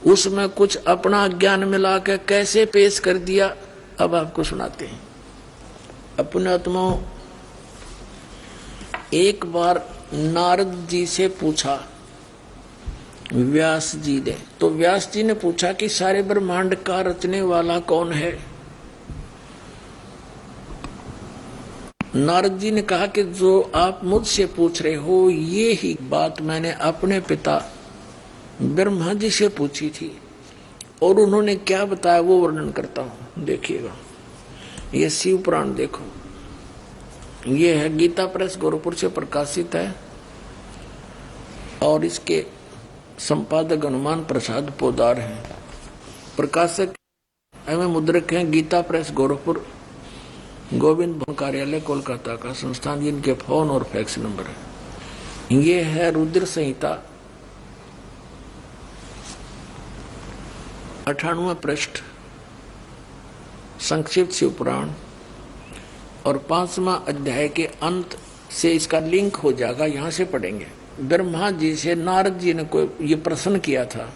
उसमें कुछ अपना ज्ञान मिला के कैसे पेश कर दिया, अब आपको सुनाते हैं। अपने आत्माओं, एक बार नारद जी से पूछा व्यास जी ने, तो व्यास जी ने पूछा कि सारे ब्रह्मांड का रचने वाला कौन है। नारद जी ने कहा कि जो आप मुझसे पूछ रहे हो, ये ही बात मैंने अपने पिता ब्रह्मा जी से पूछी थी, और उन्होंने क्या बताया वो वर्णन करता हूं। देखिएगा, ये शिव पुराण देखो, ये है गीता प्रेस गोरखपुर से प्रकाशित है, और इसके संपादक हनुमान प्रसाद पोदार हैं, प्रकाशक एवं मुद्रक हैं गीता प्रेस गोरखपुर, गोविंद भवन कार्यालय कोलकाता का संस्थान, जिनके फोन और फैक्स नंबर है। ये है रुद्र संहिता 98वां पृष्ठ, संक्षिप्त शिव पुराण, और 5वां अध्याय के अंत से इसका लिंक हो जाएगा, यहां से पढ़ेंगे। ब्रह्मा जी से नारद जी ने कोई ये प्रश्न किया था।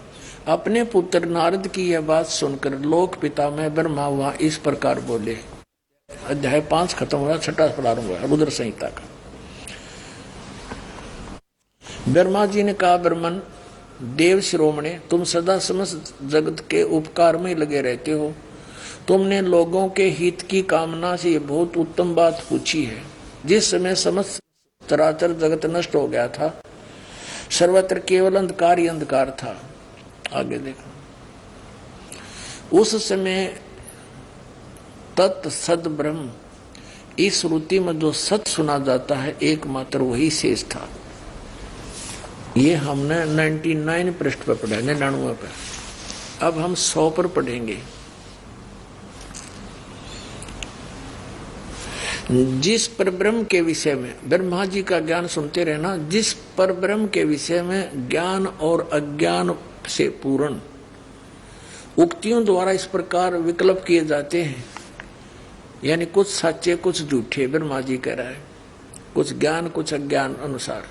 अपने पुत्र नारद की यह बात सुनकर लोक पिता में ब्रह्मा वहां इस प्रकार बोले। अध्याय 5 खत्म हुआ, 6वां प्रारंभ हुआ रुद्र संहिता का। ब्रह्मा जी ने कहा, ब्रह्मन देव शिरोमणे, तुम सदा समस्त जगत के उपकार में लगे रहते हो। तुमने लोगों के हित की कामना से ये बहुत उत्तम बात पूछी है। जिस समय समस्त चराचर जगत नष्ट हो गया था, सर्वत्र केवल अंधकार ही अंधकार था। आगे देखो, उस समय तत् सद ब्रह्म, इस श्रुति में जो सत सुना जाता है एकमात्र वही शेष था। ये हमने 99 पृष्ठ पर पढ़ा, 99 पर। अब हम 100 पर पढ़ेंगे। जिस परब्रह्म के विषय में, ब्रह्मा जी का ज्ञान सुनते रहना, जिस परब्रह्म के विषय में ज्ञान और अज्ञान से पूर्ण उक्तियों द्वारा इस प्रकार विकल्प किए जाते हैं, यानी कुछ सच्चे कुछ झूठे, ब्रह्मा जी कह रहा है, कुछ ज्ञान कुछ अज्ञान अनुसार।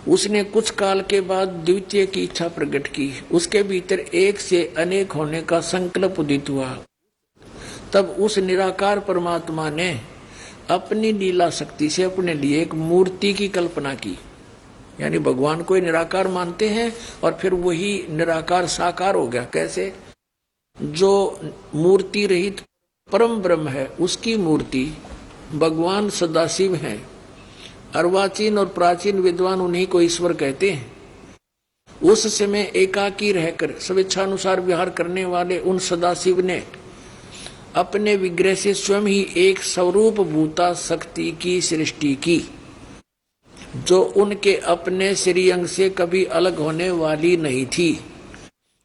उसने कुछ काल के बाद द्वितीय की इच्छा प्रकट की, उसके भीतर एक से अनेक होने का संकल्प उदित हुआ। तब उस निराकार परमात्मा ने अपनी लीला शक्ति से अपने लिए एक मूर्ति की कल्पना की, यानी भगवान को निराकार मानते हैं और फिर वही निराकार साकार हो गया। कैसे? जो मूर्ति रहित परम ब्रह्म है, उसकी मूर्ति भगवान सदाशिव है। अर्वाचीन और प्राचीन विद्वान उन्हीं को ईश्वर कहते हैं। उस समय एकाकी रहकर स्वेच्छानुसार विहार करने वाले उन सदाशिव ने अपने विग्रह से स्वयं ही एक स्वरूप भूता शक्ति की सृष्टि की, जो उनके अपने श्रीअंग से कभी अलग होने वाली नहीं थी।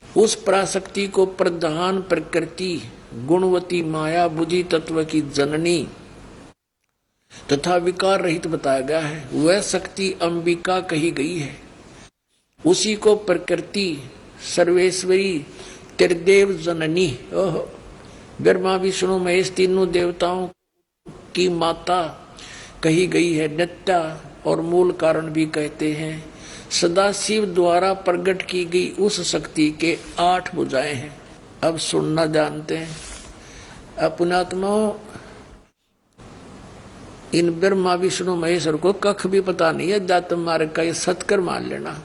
उस पराशक्ति को प्रधान प्रकृति, गुणवती माया, बुद्धि तत्व की जननी तथा विकार रहित बताया गया है। वह शक्ति अंबिका कही गई है। उसी को प्रकृति, सर्वेश्वरी, त्रिदेव जननी, ब्रह्मा विष्णु महेश तीनों देवताओं की माता कही गई है। नित्या और मूल कारण भी कहते हैं। सदाशिव द्वारा प्रकट की गई उस शक्ति के 8 भुजाएं हैं। अब सुनना जानते हैं अपनात्माओं, इन ब्रह्मा विष्णु महेश्वर को कख भी पता नहीं है, जातम मार्ग का ये सत्कर मान लेना।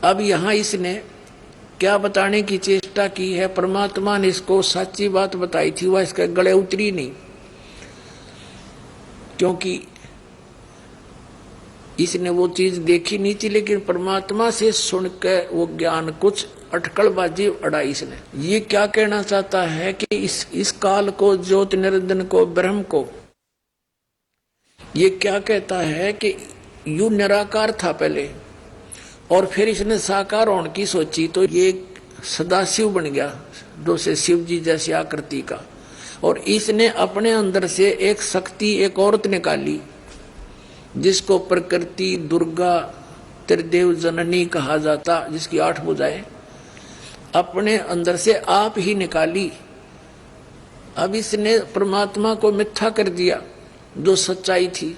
अब यहां इसने क्या बताने की चेष्टा की है? परमात्मा ने इसको सच्ची बात बताई थी, वह इसके गले उतरी नहीं, क्योंकि इसने वो चीज देखी नहीं थी। लेकिन परमात्मा से सुनकर वो ज्ञान कुछ अटकलबाजी अड़ाई इसने। ये क्या कहना चाहता है कि इस काल को, ज्योति निरंजन को, ब्रह्म को, ये क्या कहता है कि यू निराकार था पहले और फिर इसने साकार होने की सोची, तो ये सदाशिव बन गया, जो से शिव जी जैसी आकृति का, और इसने अपने अंदर से एक शक्ति, एक औरत निकाली, जिसको प्रकृति दुर्गा त्रिदेव जननी कहा जाता, जिसकी 8 भुजाएं, अपने अंदर से आप ही निकाली। अब इसने परमात्मा को मिथ्या कर दिया, जो सच्चाई थी।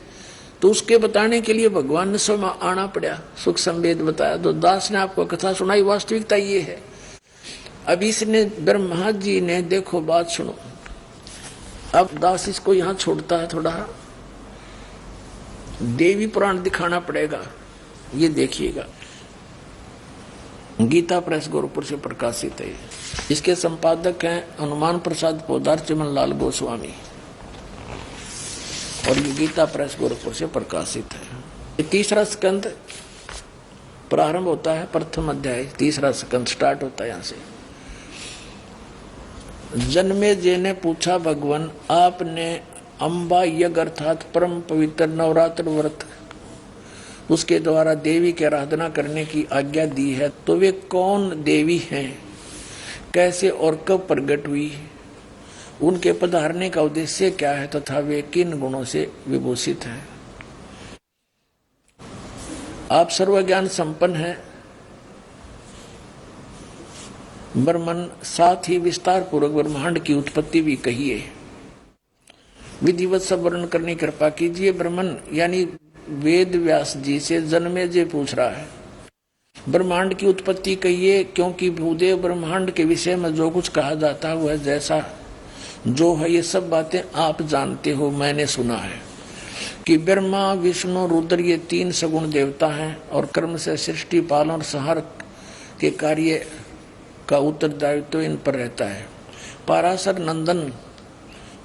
तो उसके बताने के लिए भगवान ने स्वयं आना पड़ा, सुख संवेद बताया। तो दास ने आपको कथा सुनाई, वास्तविकता ये है। अब इसने ब्रह्मा जी ने, देखो बात सुनो, अब दास इसको यहां छोड़ता है, थोड़ा देवी पुराण दिखाना पड़ेगा। ये देखिएगा, गीता प्रेस गोरखपुर से प्रकाशित है। इसके संपादक हैं हनुमान प्रसाद पोदार, चिमन लाल गोस्वामी, और ये गीता प्रेस गोरखपुर से प्रकाशित है। ये 3रा स्कंद प्रारंभ होता है, प्रथम अध्याय 3रा स्कंद स्टार्ट होता है यहां से। जन्मेजय ने पूछा, भगवान आपने अंबा यज्ञ अर्थात परम पवित्र नवरात्र व्रत उसके द्वारा देवी की आराधना करने की आज्ञा दी है, तो वे कौन देवी हैं, कैसे और कब प्रकट हुई, उनके पधारने का उद्देश्य क्या है, तथा वे किन गुणों से विभूषित हैं। आप सर्वज्ञान संपन्न हैं ब्रह्मन, साथ ही विस्तार पूर्वक ब्रह्मांड की उत्पत्ति भी कहिए। विधिवत सब वर्णन करने की कृपा कीजिए। ब्रह्मन यानी वेद व्यास जी से जन्मेजय पूछ रहा है, ब्रह्मांड की उत्पत्ति कहिए, क्योंकि भूदेव ब्रह्मांड के विषय में जो कुछ कहा जाता है वह जैसा जो है, ये सब बातें आप जानते हो। मैंने सुना है कि ब्रह्मा विष्णु रुद्र ये 3 सगुण देवता हैं, और कर्म से सृष्टि पालन और संहार के कार्य का उत्तरदायित्व इन पर रहता है। पाराशर नंदन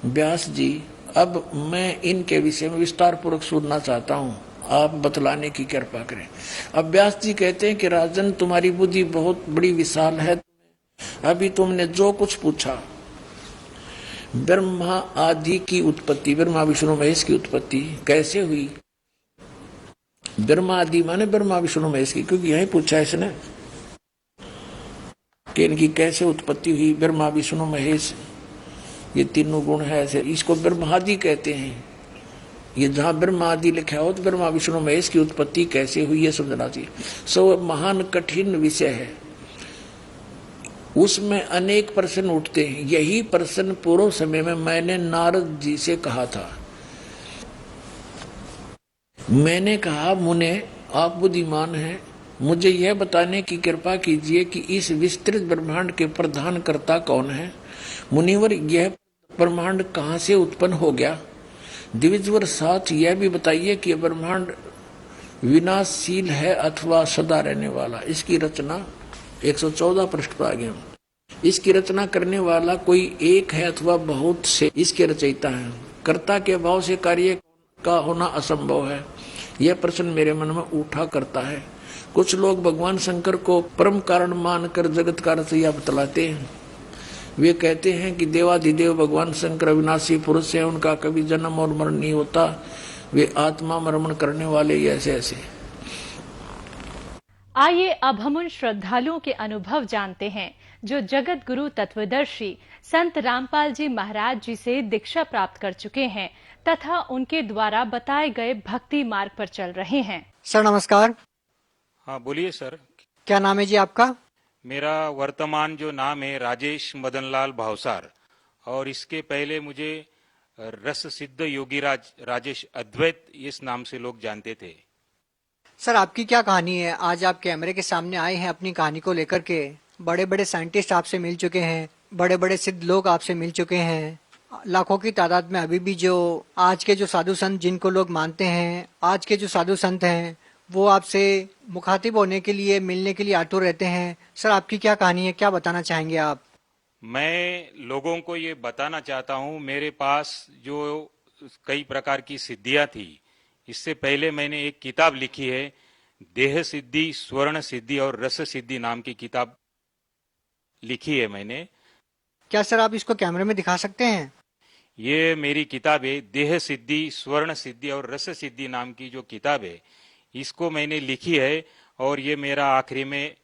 व्यास जी, अब मैं इनके विषय में विस्तार पूर्वक सुनना चाहता हूँ, आप बतलाने की कृपा करें। अब व्यास जी कहते हैं कि राजन, तुम्हारी बुद्धि बहुत बड़ी विशाल है। अभी तुमने जो कुछ पूछा, ब्रह्मा आदि की उत्पत्ति, ब्रह्मा विष्णु महेश की उत्पत्ति कैसे हुई। ब्रह्मा आदि माने ब्रह्मा विष्णु महेश की, क्योंकि यही पूछा है इसने कि इनकी कैसे उत्पत्ति हुई। ब्रह्मा विष्णु महेश ये तीनों गुण है, ऐसे इसको ब्रह्मादि कहते हैं। ये जहां ब्रह्मादि लिखा हो तो ब्रह्मा विष्णु महेश की उत्पत्ति कैसे हुई, ये समझना चाहिए। सो महान कठिन विषय है, उसमें अनेक प्रश्न उठते हैं। यही प्रश्न पूर्व समय में मैंने नारद जी से कहा था। मैंने कहा, मुने आप बुद्धिमान हैं, मुझे यह बताने की कृपा कीजिए कि इस विस्तृत ब्रह्मांड के प्रधान कर्ता कौन है। मुनिवर, यह ब्रह्मांड कहाँ से उत्पन्न हो गया। द्विजवर, साथ यह भी बताइए कि ब्रह्मांड विनाशशील है अथवा सदा रहने वाला। इसकी रचना 114 पृष्ठ पर आ गए। इसकी रचना करने वाला कोई एक है अथवा बहुत से इसके रचयिता हैं। कर्ता के अभाव से कार्य का होना असंभव है, यह प्रश्न मेरे मन में उठा करता है। कुछ लोग भगवान शंकर को परम कारण मानकर जगत का रचयिता बतलाते हैं। वे कहते हैं कि देवाधिदेव भगवान शंकर अविनाशी पुरुष है, उनका कभी जन्म और मरण नहीं होता, वे आत्मा मरण करने वाले, ऐसे ऐसे। आइए अब हम उन श्रद्धालुओं के अनुभव जानते हैं जो जगत गुरु तत्वदर्शी संत रामपाल जी महाराज जी से दीक्षा प्राप्त कर चुके हैं तथा उनके द्वारा बताए गए भक्ति मार्ग पर चल रहे हैं। सर नमस्कार। हाँ बोलिए सर। क्या नाम है जी आपका? मेरा वर्तमान जो नाम है राजेश मदनलाल भावसार, और इसके पहले मुझे रस सिद्ध योगीराज राजेश अद्वैत इस नाम से लोग जानते थे। सर आपकी क्या कहानी है? आज आप कैमरे के सामने आए हैं अपनी कहानी को लेकर के। बड़े बड़े साइंटिस्ट आपसे मिल चुके हैं, बड़े बड़े सिद्ध लोग आपसे मिल चुके हैं, लाखों की तादाद में अभी भी जो आज के जो साधु संत जिनको लोग मानते हैं, आज के जो साधु संत हैं वो आपसे मुखातिब होने के लिए, मिलने के लिए आतुर रहते हैं। सर आपकी क्या कहानी है, क्या बताना चाहेंगे आप? मैं लोगों को ये बताना चाहता हूँ, मेरे पास जो कई प्रकार की सिद्धियां थी, इससे पहले मैंने एक किताब लिखी है, देह सिद्धि, स्वर्ण सिद्धि और रस सिद्धि नाम की किताब लिखी है मैंने। क्या सर आप इसको कैमरे में दिखा सकते हैं? ये मेरी किताब है, देह सिद्धि, स्वर्ण सिद्धि और रस सिद्धि नाम की जो किताब है, इसको मैंने लिखी है, और ये मेरा आखिरी में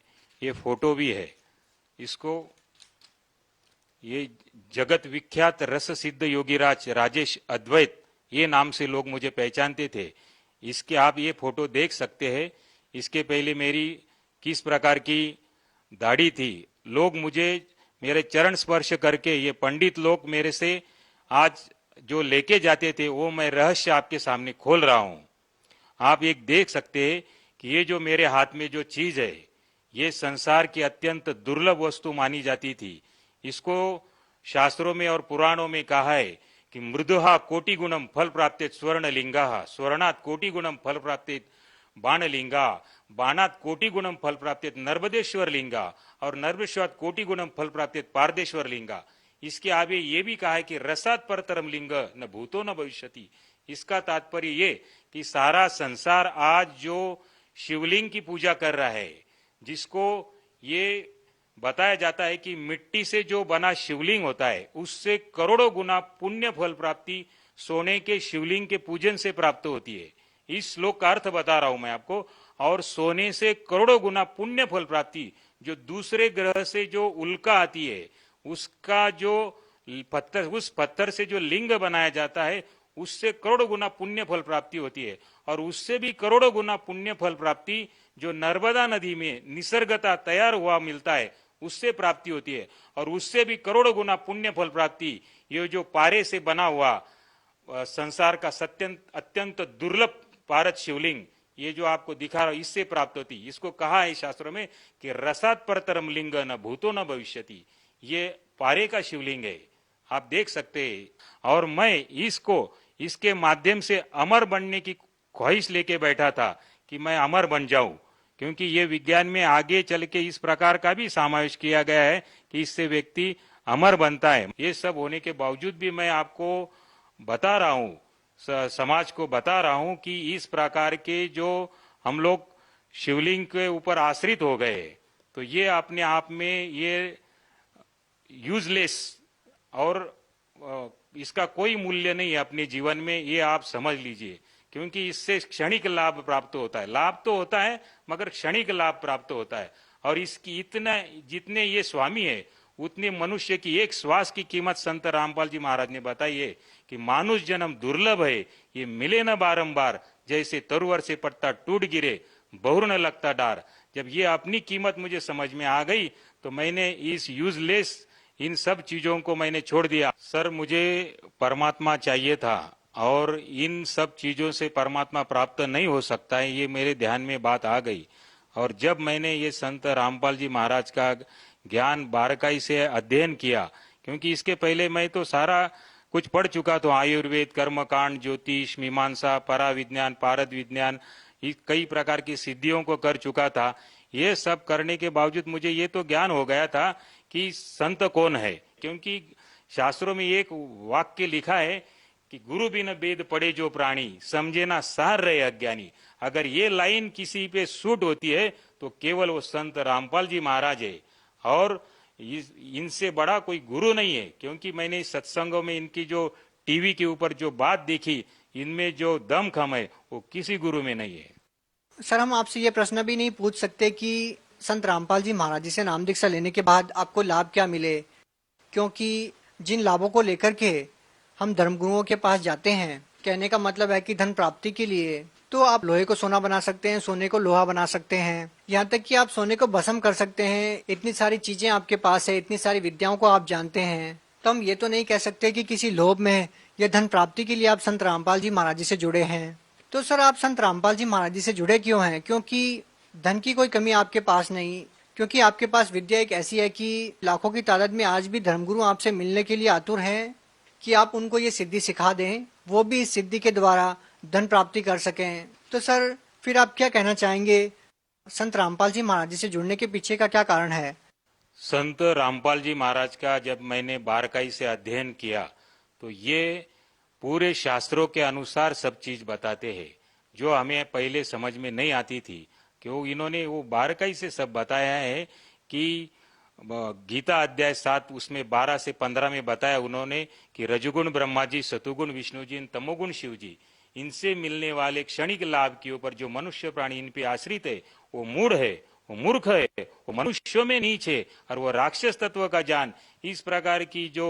ये फोटो भी है। इसको ये जगत विख्यात रस सिद्ध योगीराज राजेश अद्वैत, ये नाम से लोग मुझे पहचानते थे। इसके आप ये फोटो देख सकते हैं। इसके पहले मेरी किस प्रकार की दाढ़ी थी। लोग मुझे मेरे चरण स्पर्श करके, ये पंडित लोग मेरे से आज जो लेके जाते थे वो मैं रहस्य आपके सामने खोल रहा हूं। आप एक देख सकते हैं कि ये जो मेरे हाथ में जो चीज है ये संसार की अत्यंत दुर्लभ वस्तु मानी जाती थी। इसको शास्त्रों में और पुराणों में कहा है कि मृदुहा कोटि गुणम फल प्राप्तित स्वर्णलिंगा, स्वर्णात् कोटि गुणम फल प्राप्तित बाणलिंगा, बाणात् कोटि गुणम फल प्राप्तित नर्मदेश्वर लिंगा और नर्मदेश्वरात् कोटि गुणम फल प्राप्तित पारदेश्वर लिंगा। इसके आगे ये भी कहा है कि रसात् परतरम लिंग न भूतो न भविष्यति। इसका तात्पर्य ये कि सारा संसार आज जो शिवलिंग की पूजा कर रहा है, जिसको ये बताया जाता है कि मिट्टी से जो बना शिवलिंग होता है उससे करोड़ों गुना पुण्य फल प्राप्ति सोने के शिवलिंग के पूजन से प्राप्त होती है। इस श्लोक का अर्थ बता रहा हूं मैं आपको। और सोने से करोड़ों गुना पुण्य फल प्राप्ति जो दूसरे ग्रह से जो उल्का आती है उसका जो पत्थर, उस पत्थर से जो लिंग बनाया जाता है उससे करोड़ों गुना पुण्य फल प्राप्ति होती है। और उससे भी करोड़ों गुना पुण्य फल प्राप्ति जो नर्मदा नदी में निसर्गता तैयार हुआ मिलता है उससे प्राप्ति होती है। और उससे भी करोड़ों गुना पुण्य फल प्राप्ति ये जो पारे से बना हुआ संसार का अत्यंत दुर्लभ पारद शिवलिंग, ये जो आपको दिखा रहा हूं, इससे प्राप्त होती। इसको कहा है शास्त्रों में कि रसात् परतरम लिंग न भूतो न भविष्यति। ये पारे का शिवलिंग है, आप देख सकते हैं। और मैं इसके माध्यम से अमर बनने की ख्वाहिश लेके बैठा था कि मैं अमर बन जाऊं, क्योंकि ये विज्ञान में आगे चल के इस प्रकार का भी समावेश किया गया है कि इससे व्यक्ति अमर बनता है। ये सब होने के बावजूद भी मैं आपको बता रहा हूं, समाज को बता रहा हूं कि इस प्रकार के जो हम लोग शिवलिंग के ऊपर आश्रित हो गए तो ये अपने आप में ये यूजलेस और इसका कोई मूल्य नहीं है अपने जीवन में, ये आप समझ लीजिए। क्योंकि इससे क्षणिक लाभ प्राप्त होता है, लाभ तो होता है मगर क्षणिक लाभ प्राप्त होता है। और इसकी जितने ये स्वामी है उतने मनुष्य की एक श्वास की कीमत संत रामपाल जी महाराज ने बताई है कि मानुष जन्म दुर्लभ है, ये मिले न बारंबार, जैसे तरुवर से पत्ता टूट गिरे बहुर न लगता डार। जब ये अपनी कीमत मुझे समझ में आ गई तो मैंने इस यूजलेस इन सब चीजों को मैंने छोड़ दिया। सर, मुझे परमात्मा चाहिए था और इन सब चीजों से परमात्मा प्राप्त नहीं हो सकता है, ये मेरे ध्यान में बात आ गई। और जब मैंने ये संत रामपाल जी महाराज का ज्ञान बारकाई से अध्ययन किया, क्योंकि इसके पहले मैं तो सारा कुछ पढ़ चुका था, आयुर्वेद, कर्मकांड, ज्योतिष, मीमांसा, परा विज्ञान, पारद विज्ञान, कई प्रकार की सिद्धियों को कर चुका था। ये सब करने के बावजूद मुझे ये तो ज्ञान हो गया था कि संत कौन है, क्योंकि शास्त्रों में एक वाक्य लिखा है कि गुरु बिन वेद पढ़े जो प्राणी, समझे ना सार रहे अज्ञानी। अगर ये लाइन किसी पे सूट होती है तो केवल वो संत रामपाल जी महाराज है, और इनसे बड़ा कोई गुरु नहीं है। क्योंकि मैंने सत्संगों में इनकी जो टीवी के ऊपर जो बात देखी, इनमें जो दमखम है वो किसी गुरु में नहीं है। सर, हम आपसे ये प्रश्न भी नहीं पूछ सकते कि संत रामपाल जी महाराज जी से नाम दीक्षा लेने के बाद आपको लाभ क्या मिले, क्योंकि जिन लाभों को लेकर के हम धर्मगुरुओं के पास जाते हैं, कहने का मतलब है कि धन प्राप्ति के लिए, तो आप लोहे को सोना बना सकते हैं, सोने को लोहा बना सकते हैं, यहाँ तक कि आप सोने को भस्म कर सकते हैं। इतनी सारी चीजें आपके पास है, इतनी सारी विद्याओं को आप जानते हैं, तो हम ये तो नहीं कह सकते कि किसी लोभ में या धन प्राप्ति के लिए आप संत रामपाल जी महाराज जी से जुड़े हैं। तो सर, आप संत रामपाल जी महाराज जी से जुड़े क्यों हैं? क्योंकि धन की कोई कमी आपके पास नहीं, क्योंकि आपके पास विद्या एक ऐसी है कि लाखों की तादाद में आज भी धर्मगुरु आपसे मिलने के लिए आतुर हैं कि आप उनको ये सिद्धि सिखा दें, वो भी इस सिद्धि के द्वारा धन प्राप्ति कर सकें। तो सर, फिर आप क्या कहना चाहेंगे, संत रामपाल जी महाराज जी से जुड़ने के पीछे का क्या कारण है? संत रामपाल जी महाराज का जब मैंने बारकाई से अध्ययन किया तो ये पूरे शास्त्रों के अनुसार सब चीज बताते हैं, जो हमें पहले समझ में नहीं आती थी। क्यों इन्होंने वो बारकाई से सब बताया है कि गीता अध्याय 7 उसमें 12 से 15 में बताया उन्होंने कि रजोगुण ब्रह्मा जी, सतुगुण विष्णु जी, तमोगुण शिव जी, इनसे मिलने वाले क्षणिक लाभ के ऊपर जो मनुष्य प्राणी इन पे आश्रित है वो मूढ़ है, वो मूर्ख है, वो मनुष्यों में नीच है और वो राक्षस तत्व का जान। इस प्रकार की जो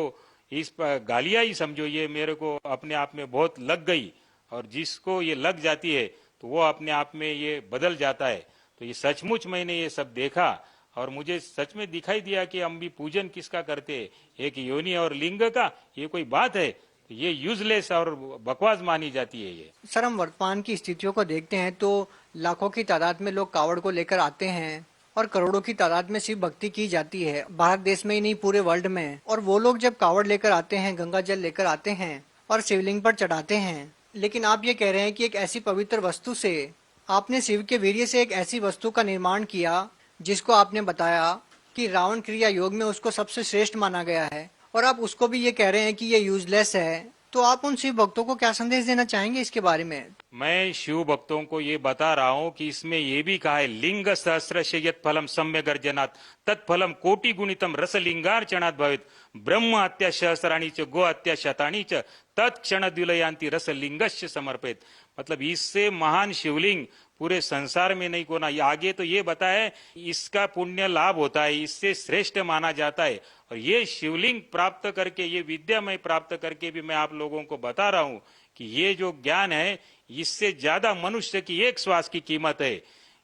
इस गालियां ही समझो, ये मेरे को अपने आप में बहुत लग गई। और जिसको ये लग जाती है तो वो अपने आप में ये बदल जाता है। तो ये सचमुच मैंने ये सब देखा और मुझे सच में दिखाई दिया कि हम भी पूजन किसका करते हैं, एक योनि और लिंग का। ये कोई बात है? तो ये यूजलेस और बकवास मानी जाती है ये। सर, हम वर्तमान की स्थितियों को देखते हैं तो लाखों की तादाद में लोग कावड़ को लेकर आते हैं और करोड़ों की तादाद में शिव भक्ति की जाती है, भारत देश में ही नहीं पूरे वर्ल्ड में। और वो लोग जब कावड़ लेकर आते हैं, गंगा जल लेकर आते हैं और शिवलिंग पर चढ़ाते हैं, लेकिन आप ये कह रहे हैं कि एक ऐसी पवित्र वस्तु से आपने शिव के वीर्य से एक ऐसी वस्तु का निर्माण किया जिसको आपने बताया कि रावण क्रिया योग में उसको सबसे श्रेष्ठ माना गया है, और आप उसको भी ये कह रहे हैं कि ये यूजलेस है। तो आप उन शिव भक्तों को क्या संदेश देना चाहेंगे इसके बारे में? मैं शिव भक्तों को ये बता रहा हूँ कि इसमें ये भी कहा है, लिंग सहस्र यत् फलम सम्य गर्जनात् तत्फलम कोटि गुणितम रस लिंगार्चनात् भवेत् ब्रह्म हत्या सहस्राणी च गो हत्या शतानी च तत्क्षण द्विलयांति रस लिंगस्य समर्पित। मतलब इससे महान शिवलिंग पूरे संसार में नहीं कोना। ये आगे तो ये बताया इसका पुण्य लाभ होता है, इससे श्रेष्ठ माना जाता है। और ये शिवलिंग प्राप्त करके, ये विद्या मैं प्राप्त करके भी मैं आप लोगों को बता रहा हूँ कि ये जो ज्ञान है इससे ज्यादा मनुष्य की एक श्वास की कीमत है।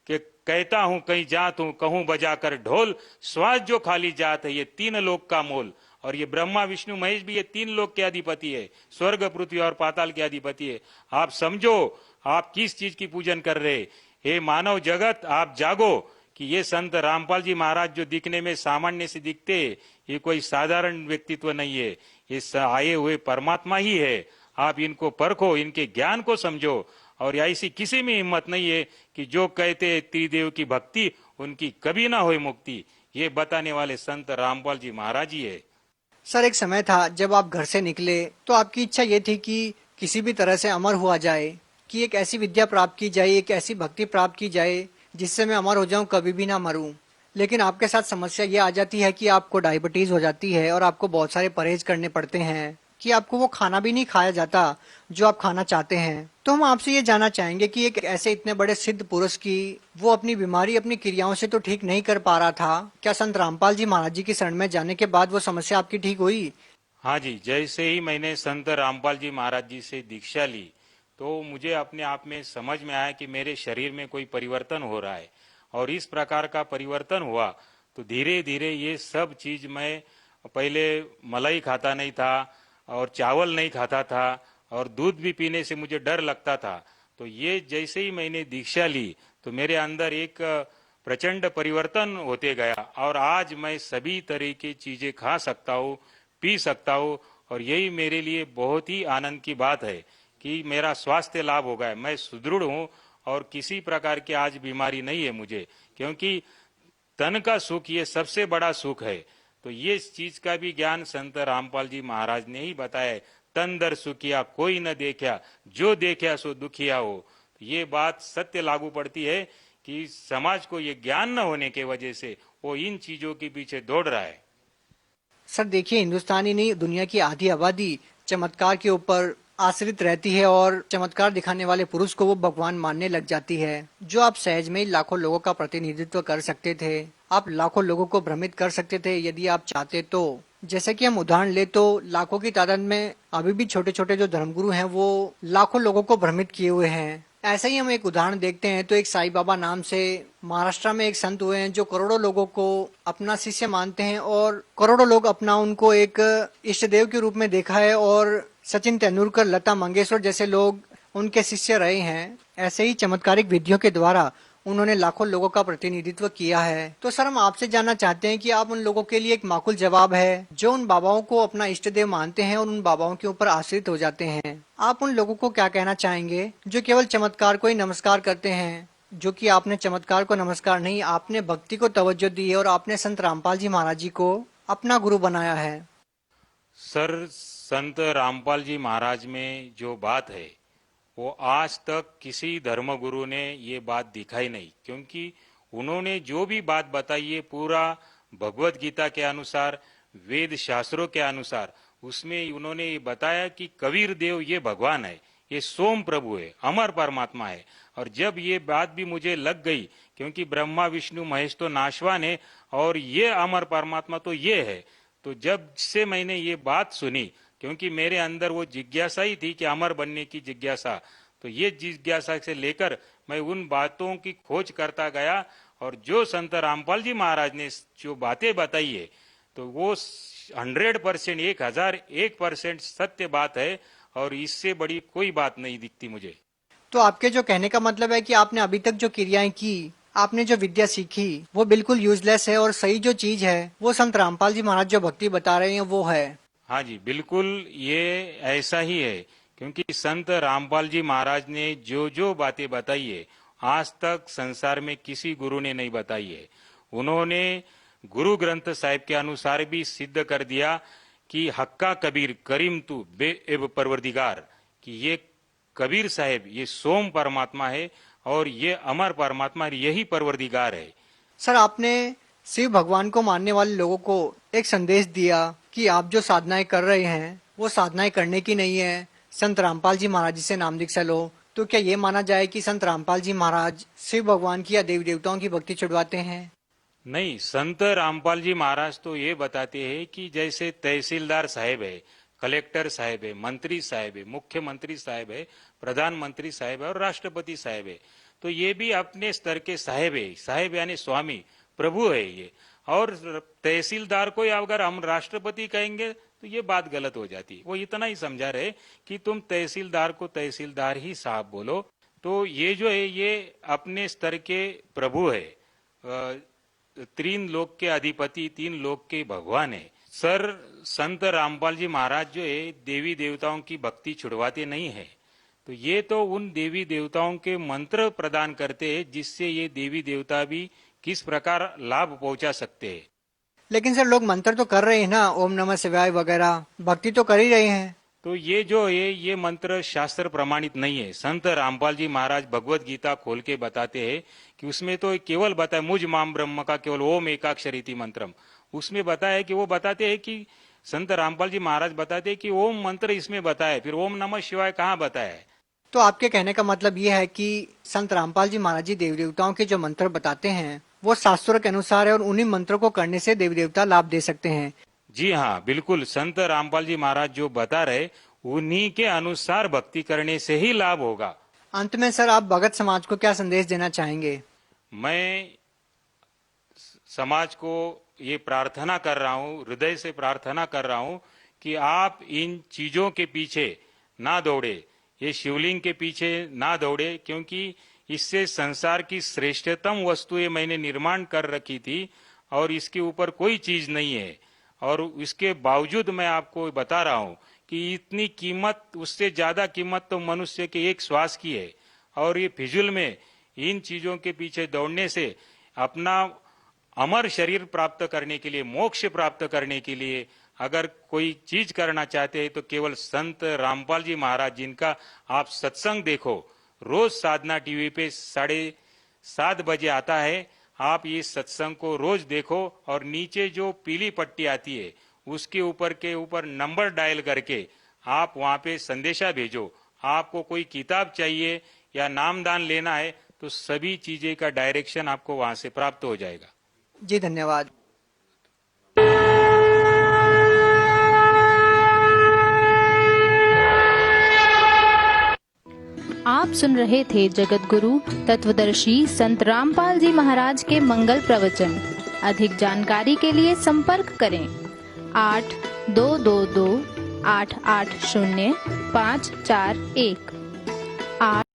कि कहता हूँ कहीं जात हूँ, कहूँ बजाकर ढोल, श्वास जो खाली जात है ये 3 लोक का मोल। और ये ब्रह्मा विष्णु महेश भी ये 3 लोक के अधिपति है, स्वर्ग पृथ्वी और पाताल के अधिपति है। आप समझो आप किस चीज की पूजन कर रहे। हे मानव जगत, आप जागो कि ये संत रामपाल जी महाराज जो दिखने में सामान्य से दिखते, ये कोई साधारण व्यक्तित्व नहीं है, ये आए हुए परमात्मा ही है। आप इनको परखो, इनके ज्ञान को समझो। और ऐसी किसी में हिम्मत नहीं है कि जो कहते त्रिदेव की भक्ति उनकी कभी ना हो मुक्ति। ये बताने वाले संत रामपाल जी महाराज ही है। सर, एक समय था जब आप घर से निकले तो आपकी इच्छा ये थी कि किसी भी तरह से अमर हुआ जाए, कि एक ऐसी विद्या प्राप्त की जाए, एक ऐसी भक्ति प्राप्त की जाए जिससे मैं अमर हो जाऊं, कभी भी ना मरूं। लेकिन आपके साथ समस्या ये आ जाती है कि आपको डायबिटीज हो जाती है और आपको बहुत सारे परहेज करने पड़ते हैं, कि आपको वो खाना भी नहीं खाया जाता जो आप खाना चाहते हैं। तो हम आपसे ये जानना चाहेंगे कि एक ऐसे इतने बड़े सिद्ध पुरुष की वो अपनी बीमारी अपनी क्रियाओं से तो ठीक नहीं कर पा रहा था, क्या संत रामपाल जी महाराज जी की शरण में जाने के बाद वो समस्या आपकी ठीक हुई? हाँ जी, जैसे ही मैंने संत रामपाल जी महाराज जी से दीक्षा ली तो मुझे अपने आप में समझ में आया कि मेरे शरीर में कोई परिवर्तन हो रहा है। और इस प्रकार का परिवर्तन हुआ तो धीरे धीरे ये सब चीज, मैं पहले मलाई खाता नहीं था और चावल नहीं खाता था और दूध भी पीने से मुझे डर लगता था। तो ये जैसे ही मैंने दीक्षा ली तो मेरे अंदर एक प्रचंड परिवर्तन होते गया और आज मैं सभी तरह की चीजें खा सकता हूँ, पी सकता हूँ। और यही मेरे लिए बहुत ही आनंद की बात है कि मेरा स्वास्थ्य लाभ हो गया, मैं सुदृढ़ हूँ और किसी प्रकार की आज बीमारी नहीं है मुझे, क्योंकि तन का सुख ये सबसे बड़ा सुख है। तो ये चीज का भी ज्ञान संत रामपाल जी महाराज ने ही बताया है। तन दर सुखिया कोई न देखा, जो देखा सो दुखिया हो। तो ये बात सत्य लागू पड़ती है कि समाज को ये ज्ञान न होने के वजह से वो इन चीजों के पीछे दौड़ रहा है। सर देखिए, हिंदुस्तानी नहीं दुनिया की आधी आबादी चमत्कार के ऊपर आश्रित रहती है और चमत्कार दिखाने वाले पुरुष को वो भगवान मानने लग जाती है। जो आप सहज में ही लाखों लोगों का प्रतिनिधित्व कर सकते थे, आप लाखों लोगों को भ्रमित कर सकते थे यदि आप चाहते तो। जैसे कि हम उदाहरण ले तो लाखों की तादाद में अभी भी छोटे छोटे जो धर्मगुरु हैं वो लाखों लोगों को भ्रमित किए हुए हैं। ऐसे ही हम एक उदाहरण देखते हैं तो एक साईं बाबा नाम से महाराष्ट्र में एक संत हुए हैं जो करोड़ों लोगों को अपना शिष्य मानते हैं और करोड़ों लोग अपना उनको एक इष्ट देव के रूप में देखा है। और सचिन तेंदुलकर, लता मंगेशकर जैसे लोग उनके शिष्य रहे हैं। ऐसे ही चमत्कारिक विधियों के द्वारा उन्होंने लाखों लोगों का प्रतिनिधित्व किया है। तो सर हम आपसे जानना चाहते हैं कि आप उन लोगों के लिए एक माकूल जवाब है जो उन बाबाओं को अपना इष्ट देव मानते हैं और उन बाबाओं के ऊपर आश्रित हो जाते हैं। आप उन लोगों को क्या कहना चाहेंगे जो केवल चमत्कार को ही नमस्कार करते हैं? जो कि आपने चमत्कार को नमस्कार नहीं, आपने भक्ति को तवज्जो दी है और आपने संत रामपाल जी महाराज जी को अपना गुरु बनाया है। सर, संत रामपाल जी महाराज में जो बात है वो आज तक किसी धर्मगुरु ने ये बात दिखाई नहीं, क्योंकि उन्होंने जो भी बात बताई है पूरा भगवत गीता के अनुसार, वेद शास्त्रों के अनुसार, उसमें उन्होंने ये बताया कि कबीर देव ये भगवान है, ये सोम प्रभु है, अमर परमात्मा है। और जब ये बात भी मुझे लग गई क्योंकि ब्रह्मा विष्णु महेश तो नाशवान है और ये अमर परमात्मा तो ये है। तो जब से मैंने ये बात सुनी, क्योंकि मेरे अंदर वो जिज्ञासा ही थी कि अमर बनने की जिज्ञासा, तो ये जिज्ञासा से लेकर मैं उन बातों की खोज करता गया। और जो संत रामपाल जी महाराज ने जो बातें बताई है तो वो 100% 1001% सत्य बात है और इससे बड़ी कोई बात नहीं दिखती मुझे। तो आपके जो कहने का मतलब है कि आपने अभी तक जो क्रियाएं की, आपने जो विद्या सीखी, वो बिल्कुल यूजलेस है और सही जो चीज है वो संत रामपाल जी महाराज जो भक्ति बता रहे हैं वो है। हाँ जी, बिल्कुल ये ऐसा ही है, क्योंकि संत रामपाल जी महाराज ने जो जो बातें बताई है आज तक संसार में किसी गुरु ने नहीं बताई है। उन्होंने गुरु ग्रंथ साहिब के अनुसार भी सिद्ध कर दिया कि हक्का कबीर करीम तू बेएब परवरदिगार, कि ये कबीर साहेब ये सोम परमात्मा है और ये अमर परमात्मा यही परवरदिगार है। सर, आपने शिव भगवान को मानने वाले लोगों को एक संदेश दिया कि आप जो साधनाएं कर रहे हैं वो साधनाएं करने की नहीं है, संत रामपाल जी महाराज जी से नाम दीक्षा लो। तो क्या ये माना जाए कि संत रामपाल जी महाराज शिव भगवान की या देवी देवताओं की भक्ति छुड़वाते हैं? नहीं, संत रामपाल जी महाराज तो ये बताते हैं कि जैसे तहसीलदार साहेब है, कलेक्टर साहेब है, मंत्री साहेब है, मुख्यमंत्री साहेब है, प्रधानमंत्री साहेब है और राष्ट्रपति साहेब है, तो ये भी अपने स्तर के साहेब है। साहेब यानी स्वामी प्रभु है ये। और तहसीलदार को अगर हम राष्ट्रपति कहेंगे तो ये बात गलत हो जाती। वो इतना ही समझा रहे कि तुम तहसीलदार को तहसीलदार ही साहब बोलो। तो ये जो है ये अपने स्तर के प्रभु है, 3 लोक के अधिपति, 3 लोक के भगवान है। सर, संत रामपाल जी महाराज जो है देवी देवताओं की भक्ति छुड़वाते नहीं है, तो ये तो उन देवी देवताओं के मंत्र प्रदान करते हैं जिससे ये देवी देवता भी किस प्रकार लाभ पहुंचा सकते हैं। लेकिन सर, लोग मंत्र तो कर रहे हैं ना, ओम नमः शिवाय वगैरह, भक्ति तो कर ही रहे हैं। तो ये जो है ये मंत्र शास्त्र प्रमाणित नहीं है। संत रामपाल जी महाराज भगवत गीता खोल के बताते हैं कि उसमें तो केवल बताया मुझ माम ब्रह्म का केवल ओम एकाक्षरीति मंत्रम, उसमें बताया कि वो बताते हैं कि संत रामपाल जी महाराज बताते हैं कि ओम मंत्र इसमें बताया, फिर ओम नमः शिवाय कहाँ बताया है। तो आपके कहने का मतलब ये है कि संत रामपाल जी महाराज जी देवी देवताओं के जो मंत्र बताते हैं वो शास्त्रों के अनुसार है और उन्हीं मंत्रों को करने से देवी देवता लाभ दे सकते हैं। जी हाँ, बिल्कुल। संत रामपाल जी महाराज जो बता रहे उन्हीं के अनुसार भक्ति करने से ही लाभ होगा। अंत में सर, आप भगत समाज को क्या संदेश देना चाहेंगे? मैं समाज को ये प्रार्थना कर रहा हूँ, हृदय से प्रार्थना कर रहा हूँ कि आप इन चीजों के पीछे ना दौड़े, ये शिवलिंग के पीछे ना दौड़े, क्योंकि इससे संसार की श्रेष्ठतम वस्तुएं मैंने निर्माण कर रखी थी और इसके ऊपर कोई चीज नहीं है। और इसके बावजूद मैं आपको बता रहा हूँ कि इतनी कीमत, उससे ज्यादा कीमत तो मनुष्य के एक श्वास की है। और ये फिजूल में इन चीजों के पीछे दौड़ने से अपना अमर शरीर प्राप्त करने के लिए, मोक्ष प्राप्त करने के लिए अगर कोई चीज करना चाहते हैं तो केवल संत रामपाल जी महाराज जिनका आप सत्संग देखो, रोज साधना टीवी पे 7:30 बजे आता है, आप ये सत्संग को रोज देखो और नीचे जो पीली पट्टी आती है उसके ऊपर नंबर डायल करके आप वहां पे संदेशा भेजो। आपको कोई किताब चाहिए या नामदान लेना है तो सभी चीजें का डायरेक्शन आपको वहां से प्राप्त हो जाएगा। जी धन्यवाद। आप सुन रहे थे जगत गुरु तत्वदर्शी संत रामपाल जी महाराज के मंगल प्रवचन। अधिक जानकारी के लिए संपर्क करें 8222 880 541।